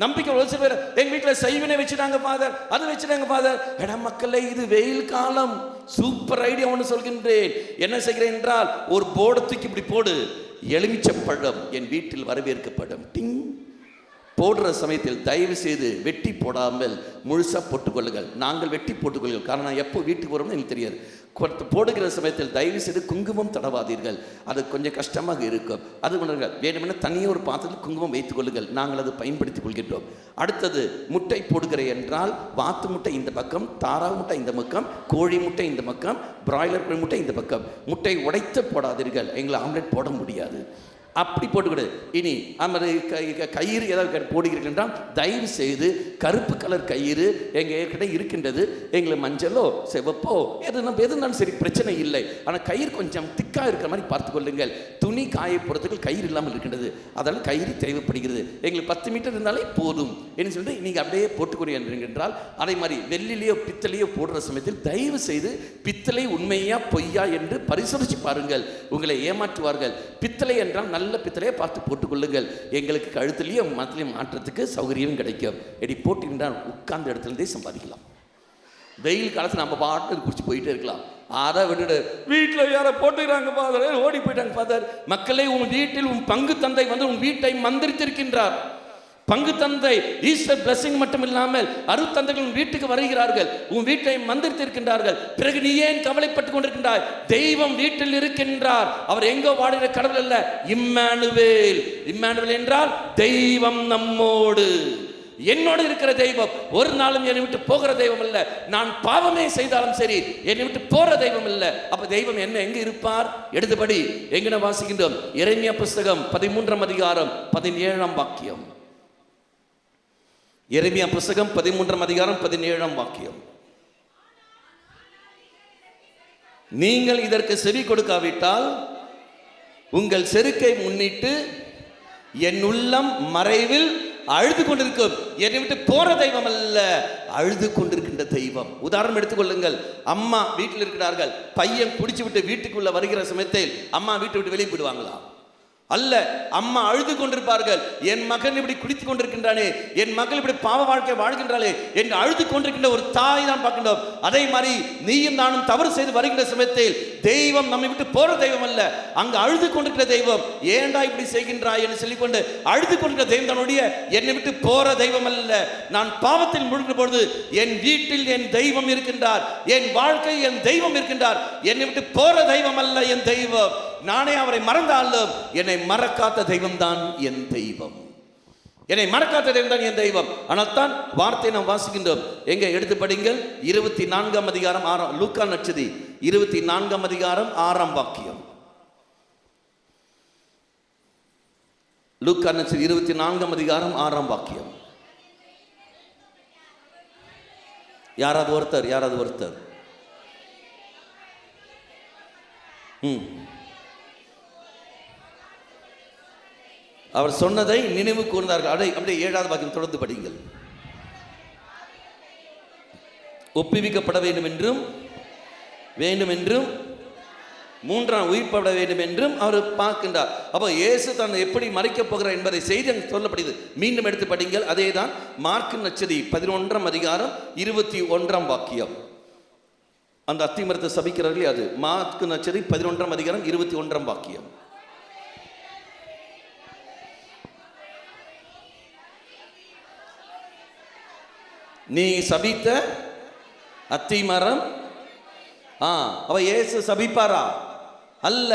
நம்பிக்கை. ஒரு சில பேர் எங்க வீட்டில் செய்வினை வச்சுட்டாங்க ஃபாதர், அது வச்சுட்டாங்க ஃபாதர். எடா மக்களே, இது வெயில் காலம். சூப்பர் ஐடியா ஒன்று சொல்கின்றேன். என்ன செய்கிறேன் என்றால், ஒரு போர்டை தூக்கி இப்படி போடு, எலுமிச்சம்பழம் என் வீட்டில் வரவேற்கப்படும். டிங் போடுற சமயத்தில் தயவு செய்து வெட்டி போடாமல் முழுசாக போட்டுக்கொள்ளுங்கள். நாங்கள் வெட்டி போட்டுக்கொள்ளுங்கள். காரணம், எப்போ வீட்டுக்கு வரோம்னு எனக்கு தெரியாது. போடுகிற சமயத்தில் தயவு செய்து குங்குமம் தடவாதீர்கள், அது கொஞ்சம் கஷ்டமாக இருக்கும். அது வேணுமென தனியாக ஒரு பாத்திரத்தில் குங்குமம் வைத்துக் கொள்ளுங்கள், நாங்கள் அதை பயன்படுத்திக் கொள்கின்றோம். அடுத்தது, முட்டை போடுகிற என்றால் வாத்து முட்டை இந்த பக்கம், தாரா முட்டை இந்த பக்கம், கோழி முட்டை இந்த பக்கம், பிராய்லர் கோழி முட்டை இந்த பக்கம். முட்டை உடைத்து போடாதீர்கள், எங்களை ஆம்லெட் போட முடியாது. அப்படி போட்டுக்கூட. இனி கயிறு ஏதாவது போடுகிறீர்கள் என்றால் தயவு செய்து கருப்பு கலர் கயிறு எங்ககிட்ட இருக்கின்றது. எங்களுக்கு மஞ்சளோ சிவப்போ எதுனாலும் சரி, பிரச்சனை இல்லை. ஆனால் கயிறு கொஞ்சம் திக்காக இருக்கிற மாதிரி பார்த்து கொள்ளுங்கள். துணி காய போடுறதுக்கு கயிறு இல்லாமல் இருக்கின்றது, அதனால் கயிறு தேவைப்படுகிறது. எங்களுக்கு 10 மீட்டர் இருந்தாலே போதும் என்று சொல்லிட்டு நீங்கள் அப்படியே போட்டுக்கொண்டு என்றால், அதே மாதிரி வெள்ளிலேயோ பித்தளையோ போடுற சமயத்தில் தயவு செய்து பித்தளை உண்மையா பொய்யா என்று பரிசோதிச்சு பாருங்கள். உங்களை ஏமாற்றுவார்கள். பித்தளை என்றால் நல்ல பித்தளையை பார்த்து போட்டுக்கொள்ளுங்கள். எங்களுக்கு கழுத்துலையும் மத்திலையும் மாற்றத்துக்கு சௌகரியம் கிடைக்கும். எடி போட்டுக்கின்றால் உட்கார்ந்த இடத்துலேருந்தே சம்பாதிக்கலாம். வெயில் காலத்தில் நம்ம பாட்டு குடிச்சு போயிட்டே இருக்கலாம். அதை விட்டுட்டு வீட்டில் யாரை போட்டுக்கிறாங்க ஃபாதர், ஓடி போயிட்டாங்க ஃபாதர். மக்களே, உன் வீட்டில் உன் பங்கு தந்தை வந்து உன் வீட்டை மந்திரித்திருக்கின்றார். பங்கு தந்தை ஈஸ்டர் பிளஸிங் மட்டும் இல்லாமல் அருட்தந்தைகள் உன் வீட்டுக்கு வருகிறார்கள், உன் வீட்டை மந்திரித்திருக்கின்றார்கள். பிறகு நீ ஏன் கவலைப்பட்டுக் கொண்டிருக்கின்றாய்? தெய்வம் வீட்டில் இருக்கின்றார். அவர் எங்கோ வாடுகிற கடவுள் அல்ல, இம்மானுவேல். இம்மானுவேல் என்றால் தெய்வம் நம்மோடு, என்னோடு இருக்கிற தெய்வம். ஒரு நாளும் என்னை விட்டு போகிற தெய்வம் அல்ல. நான் பாவமே செய்தாலும் சரி, என்னை விட்டு போற தெய்வம் அல்ல. அப்ப தெய்வம் என்ன எங்க இருப்பார்? எடுத்தபடி எங்கன வாசிக்கின்றோம்? எரேமியா புஸ்தகம் 13ஆம் அதிகாரம் 17ஆம் வாக்கியம். எரேமியா புஸ்தகம் 13ஆம் அதிகாரம் 17ஆம் வாக்கியம். நீங்கள் இதற்கு செவி கொடுக்காவிட்டால் உங்கள் செருக்கை முன்னிட்டு என் உள்ளம் மறைவில் அழுது கொண்டிருக்கும். என்னை விட்டு போற தெய்வம் அல்ல, அழுது கொண்டிருக்கின்ற தெய்வம். உதாரணம் எடுத்துக்கொள்ளுங்கள். அம்மா வீட்டில் இருக்கிறார்கள், பையன் குடிச்சு விட்டு வீட்டுக்குள்ள வருகிற சமயத்தில் அம்மா வீட்டை விட்டு வெளியே போயிடுவாங்களா? அல்ல, அம்மா அழுது கொண்டிருப்பார்கள். என் மகன் இப்படி குடித்துக் கொண்டிருக்கின்றானே, என் மகள் இப்படி பாவ வாழ்க்கை வாழ்கின்றாளே என்று அழுது கொண்டிருக்கின்ற ஒரு தாய் தான் பார்க்கின்றோம். அதே மாதிரி நீயும் நானும் தவறு செய்து வருகின்ற சமயத்தில் தெய்வம் நம்மை விட்டு போற தெய்வம் அல்ல, அங்கு அழுது கொண்டிருக்கிற தெய்வம். ஏண்டா இப்படி செய்கின்றாய் என்று சொல்லிக்கொண்டு அழுது கொண்டிருக்கிற தெய்வம் தன்னுடைய என்னை விட்டு போற தெய்வம் அல்ல. நான் பாவத்தில் முழுகிற பொழுது என் வீட்டில் என் தெய்வம் இருக்கின்றார், என் வாழ்க்கை என் தெய்வம் இருக்கின்றார். என்னை விட்டு போற தெய்வம் அல்ல என் தெய்வம். நானே அவரை மறந்தாலும் என்னை மறக்காத தெய்வம் தான் என் தெய்வம். என்னை மறக்காத தெய்வம் தான் என் தெய்வம். ஆனால் தான் வார்த்தையை நாம் வாசிக்கின்றோம். எங்க எடுத்து படிங்கள். 24ஆம் அதிகாரம் 6, லூக்கா நற்செய்தி 24ஆம் அதிகாரம் 6ஆம் வாக்கியம். லூக்கா நற்செய்தி 24ஆம் அதிகாரம் 6ஆம் வாக்கியம். யாராவது ஒருத்தர் அவர் சொன்னதை நினைவு கூர்ந்தார்கள். அப்படியே 7வது வாக்கியம் தொடர்ந்து படிங்கள். ஒப்புவிக்கப்பட வேண்டும் என்றும் 3ஆம் உயிர்ப்பட வேண்டும் என்றும் அவர் பார்க்கின்றார். அப்போ இயேசு தன்னை எப்படி மறைக்கப் போகிறார் என்பதை செய்தி சொல்லப்படுகிறது. மீண்டும் எடுத்து படிங்கள். அதே தான் மார்க்கு நற்செய்தி 11ஆம் அதிகாரம் 21ஆம் வாக்கியம். அந்த அத்திமரத்தை சபிக்கிறார்களே அது மார்க்கு நற்செய்தி 11ஆம் அதிகாரம் 21ஆம் வாக்கியம். நீ சபித்த அத்திமரம். அவ இயேசு சபிப்பாரா? அல்ல.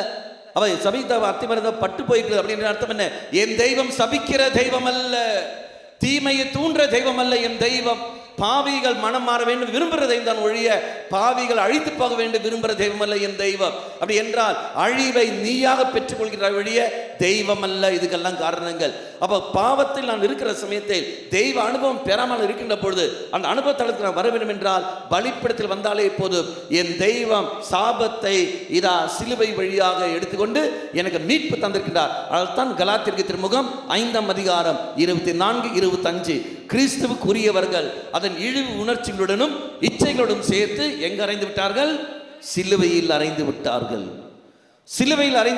அவ சபித்த அத்திமரத்தை பட்டு போயிருக்கிறது. அப்படின்னு அர்த்தம் என்ன? என் தெய்வம் சபிக்கிற தெய்வம் அல்ல, தீமையை தூண்டுற தெய்வம் அல்ல. என் தெய்வம் பாவிகள் மனம் மாற வேண்டும் விரும்புகிற தெய்வம் தான் ஒழிய பாவிகள் அழித்து போக வேண்டும் விரும்புகிற தெய்வம் அல்ல என் தெய்வம். அப்படி என்றால் அழிவை நீயாக பெற்றுக்கொள்கிற ஒழிய தெய்வம் அல்ல. இதுக்கெல்லாம் காரணங்கள். அப்போ பாவத்தில் நான் இருக்கிற சமயத்தில் தெய்வ அனுபவம் பெறாமல் இருக்கின்ற பொழுது அந்த அனுபவத்தளத்துக்கு நான் வர வேண்டும் என்றால் பலிப்பிடத்தில் வந்தாலே போதும். என் தெய்வம் சாபத்தை சிலுவை வழியாக எடுத்துக்கொண்டு எனக்கு மீட்பு தந்திருக்கின்றார். அதைத்தான் கலாத்தியருக்கு திருமுகம் 5ஆம் அதிகாரம் 24, 25 கிறிஸ்துவுக்கு உரியவர்கள் அதன் இழிவு உணர்ச்சிகளுடனும் இச்சைகளுடன் சேர்த்து எங்க அறைந்து விட்டார்கள்? சிலுவையில் அறைந்து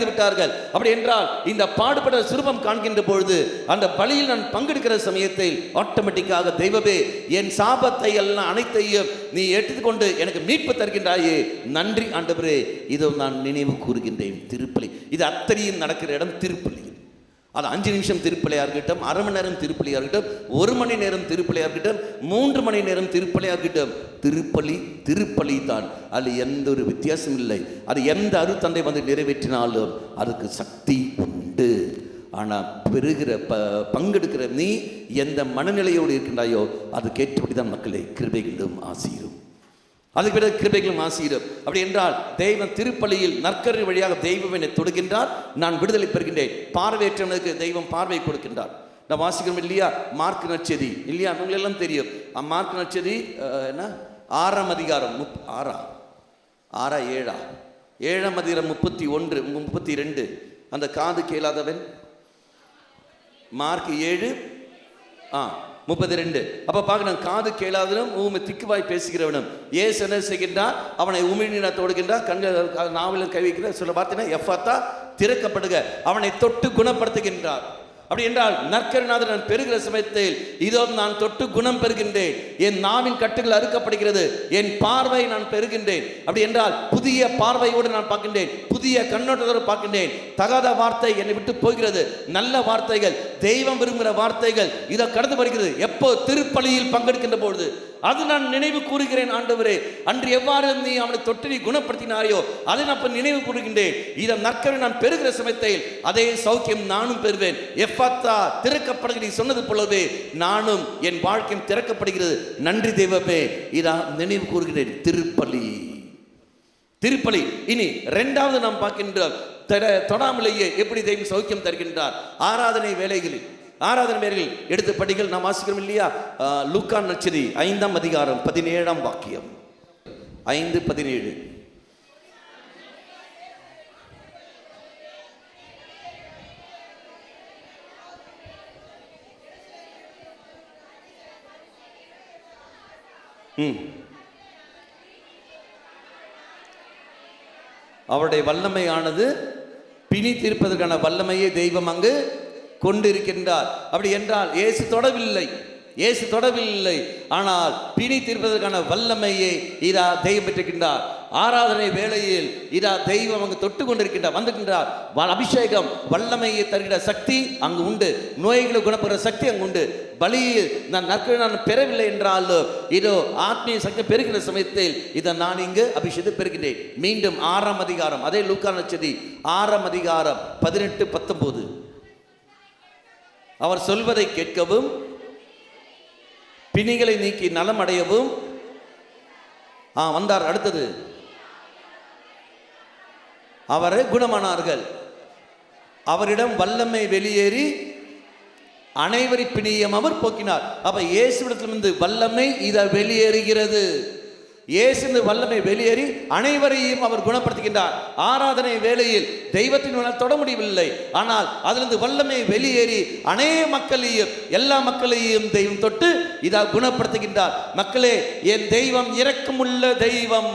விட்டார்கள். அப்படி என்றால் இந்த பாடுபட சுரூபம் காண்கின்ற பொழுது அந்த பலியில் நான் பங்கெடுக்கிற சமயத்தில் ஆட்டோமேட்டிக்காக தெய்வமே என் சாபத்தை எல்லாம் அனைத்தையும் நீ எடுத்துக்கொண்டு எனக்கு மீட்பு தருகின்றாயே, நன்றி ஆண்டவரே, இதோ நான் நினைவு கூறுகின்றேன். திருப்பலி இது அத்தனையும் நடக்கிற இடம் திருப்பலி. அது 5 நிமிஷம் திருப்பலியாக இருக்கட்டும், அரை மணி நேரம் திருப்பலியாக இருக்கட்டும், 1 மணி நேரம் திருப்பலியாக இருக்கட்டும், 3 மணி நேரம் திருப்பலியாக இருக்கட்டும், திருப்பலி தான். அதில் எந்த ஒரு வித்தியாசம் இல்லை. அது எந்த அருத்தந்தை வந்து நிறைவேற்றினாலும் அதுக்கு சக்தி உண்டு. ஆனால் பங்கெடுக்கிற நீ எந்த மனநிலையோடு இருக்கின்றாயோ அதுக்கு ஏற்றபடி தான் மக்களே கிருபைகளும் ஆசீரும். அதுக்கு பிறகு கிருபைகளும் ஆசீரும். அப்படி என்றால் தெய்வம் திருப்பலியில் நற்கரை வழியாக தெய்வம் என்னை தொடுகின்றார், நான் விடுதலை பெறுகின்றேன். பார்வையற்றவனுக்கு தெய்வம் பார்வை கொடுக்கின்றார். நான் வாசிக்கிறோம் இல்லையா மார்க்கு நற்செய்தி இல்லையா? உங்களெல்லாம் தெரியும். மார்க்கு நற்செய்தி என்ன 6ஆம் அதிகாரம் 7ஆம் அதிகாரம் 31, 32 அந்த காது கேளாதவன். மார்க் 7 32. அப்ப பார்க்கணும், காது கேளாதவனும் ஊமை திக்குவாய் பேசுகிறவனும் ஏசு என்ன செய்கின்றார்? அவனை உமிழ்நீரை தொடுகின்றார், கண்கள் நாவிலும் கை வைக்கிறார். சொல்ல பார்த்தீங்கன்னா எஃபாத்தா திறக்கப்படுக, அவனை தொட்டு குணப்படுத்துகின்றார். அப்படி என்றால் நற்கருணாதர் நான் பெறுகிற சமயத்தில் இதோ நான் தொட்டு குணம் பெறுகின்றேன். என் நாவின் கட்டுகள் அறுக்கப்படுகிறது, என் பார்வை நான் பெறுகின்றேன். அப்படி என்றால் புதிய பார்வையோடு நான் பார்க்கின்றேன், புதிய கண்ணோட்டத்தோடு பார்க்கின்றேன். தகாத வார்த்தை என்னை விட்டு போகிறது, நல்ல வார்த்தைகள், தெய்வம் விரும்புகிற வார்த்தைகள் இதை கடந்து வருகிறது. எப்போ திருப்பலியில் பங்கெடுக்கின்ற பொழுது அது நான் நினைவு கூறுகிறேன். ஆண்டவரே, அன்று எவ்வாறு நீ அவனை தொட்டு நீ குணப்படுத்தினாயோ அதை நான் நினைவு கூறுகின்றேன். இதை நற்கரை நான் பெறுகிற சமயத்தில் அதே சௌக்கியம் நானும் பெறுவேன். எஃபாத்தா திறக்கப்படுகிற சொன்னது போலவே நானும் என் வாழ்க்கையும் திறக்கப்படுகிறது. நன்றி தெய்வமே, இதான் நினைவு கூறுகிறேன். திருப்பலி. இனி 2வது நாம் பார்க்கின்ற தொடாமலேயே எப்படி தெய்வம் சௌக்கியம் தருகின்றார். ஆராதனை வேலைகளில் எடுத்து படிகள் நாம் வாசிக்கிறோம் இல்லையா? லூக்கா நற்செய்தி 5ஆம் அதிகாரம் 17ஆம் வாக்கியம். 5:17. அவருடைய வல்லமையானது பிணி தீர்ப்பதற்கான வல்லமையை தெய்வம் அங்கு கொண்டிருக்கின்றார். அப்படி என்றால் இயேசு தொடவில்லை, ஆனால் பிணி தீர்ப்பதற்கான வல்லமையை தெய்வம் பெற்றிருக்கின்றார். ஆராதனை வேளையில் தெய்வம் அங்கு தொட்டு கொண்டிருக்கின்றார், வந்துகின்றார். அபிஷேகம் வல்லமையை தருகிற சக்தி அங்கு உண்டு, நோய்களை குணப்படுகிற சக்தி அங்கு உண்டு. பலியில் நான் பெறவில்லை என்றாலும் இதோ ஆத்மீய சக்தி பெறுகிற சமயத்தில் இதை நான் இங்கு அபிஷேகத்தை பெறுகின்றேன். மீண்டும் 6ஆம் அதிகாரம், அதே லூக்கா நற்செய்தி 6ஆம் அதிகாரம் 18, 19. அவர் சொல்வதை கேட்கவும், பிணிகளை நீக்கி நலம் அடையவும் வந்தார். அடுத்தது, அவரை குணமானார்கள். அவரிடம் வல்லமை வெளியேறி அனைவரி பிணியம் அவர் போக்கினார். அப்ப இயேசுவிடத்திலிருந்து வல்லமை இத வெளியேறுகிறது. இயேசு வல்லமை வெளியேறி அனைவரையும் அவர் குணப்படுத்துகின்றார். ஆராதனை வேளையில் தெய்வத்தின் தொட முடியவில்லை, ஆனால் அதிலிருந்து வல்லமை வெளியேறி அநேக மக்களையும், எல்லா மக்களையும் தெய்வம் தொட்டு இதா குணப்படுத்துகின்றார். மக்களே, என் தெய்வம் இரக்கமுள்ள தெய்வம்.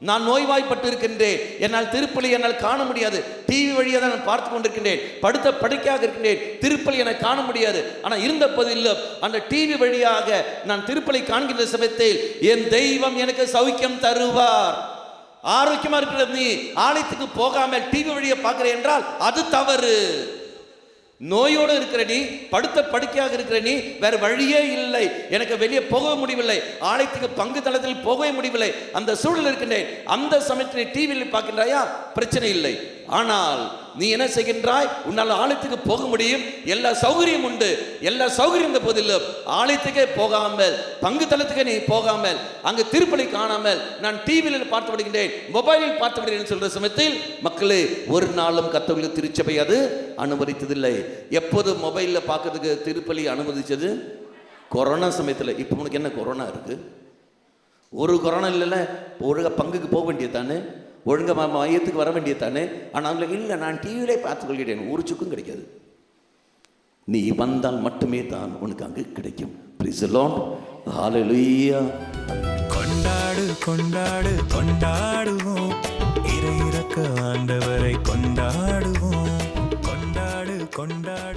நான் நோய்வாய்ப்பட்டு இருக்கின்றேன், என்னால் திருப்பலி என்னால் காண முடியாது, டிவி வழியாக தான் நான் பார்த்து கொண்டிருக்கின்றேன், படுத்த படுக்கையாக இருக்கின்றேன், திருப்பலி எனக்கு காண முடியாது. ஆனால் இருந்த போதிலும் அந்த டிவி வழியாக நான் திருப்பலி காண்கின்ற சமயத்தில் என் தெய்வம் எனக்கு சௌக்கியம் தருவார். ஆரோக்கியமா இருக்கிறது. நீ ஆலயத்துக்கு போகாமல் டிவி வழியை பார்க்கிற என்றால் அது தவறு. நோயோடு இருக்கிற நீ, படுத்த படுக்கையாக இருக்கிற நீ, வேற வழியே இல்லை, எனக்கு வெளியே போக முடியவில்லை, ஆலயத்துக்கு பங்கு தளத்தில் போகவே முடியவில்லை, அந்த சூழல் இருக்கின்றேன். அந்த சமயத்தில் டிவியில் பார்க்கின்றாயா, பிரச்சனை இல்லை. ஆனால் நீ என்ன செய்கின்றாய்? உன்னால் ஆலயத்துக்கு போக முடியும், எல்லா சௌகரியம் உண்டு, எல்லா சௌகரியம் இருந்த போதிலும் ஆலயத்துக்கே போகாமல், பங்கு தளத்துக்கே நீ போகாமல், அங்கு திருப்பலி காணாமல் நான் டிவியில் பார்த்து விடுகின்றேன், மொபைலில் பார்த்து விடுகிறேன் சொல்ற சமயத்தில் மக்களே, ஒரு நாளும் கத்தோலிக்க திருச்சபை அது அனுமதித்ததில்லை. எப்போது மொபைலில் பார்க்கறதுக்கு திருப்பலி அனுமதிச்சது? கொரோனா சமயத்தில். இப்போ உனக்கு என்ன கொரோனா இருக்கு? ஒரு கொரோனா இல்லைல்ல, ஒழுங்கா பங்குக்கு போக வேண்டியது தானே, ஒழுங்க மையத்துக்கு வர வேண்டியது தானே. ஆனால் இல்லை, நான் டிவியிலே பார்த்துக் கொள்கிறேன், ஒரு சுக்கும் கிடைக்காது. நீ வந்தால் மட்டுமே தான் உனக்கு அங்கு கிடைக்கும். Praise the Lord. Hallelujah. கொண்டாடு கொண்டாடு கொண்டாடுவோம், இறையிறக்க ஆண்டவரை கொண்டாடுவோம். கொண்டாடு கொண்டாடு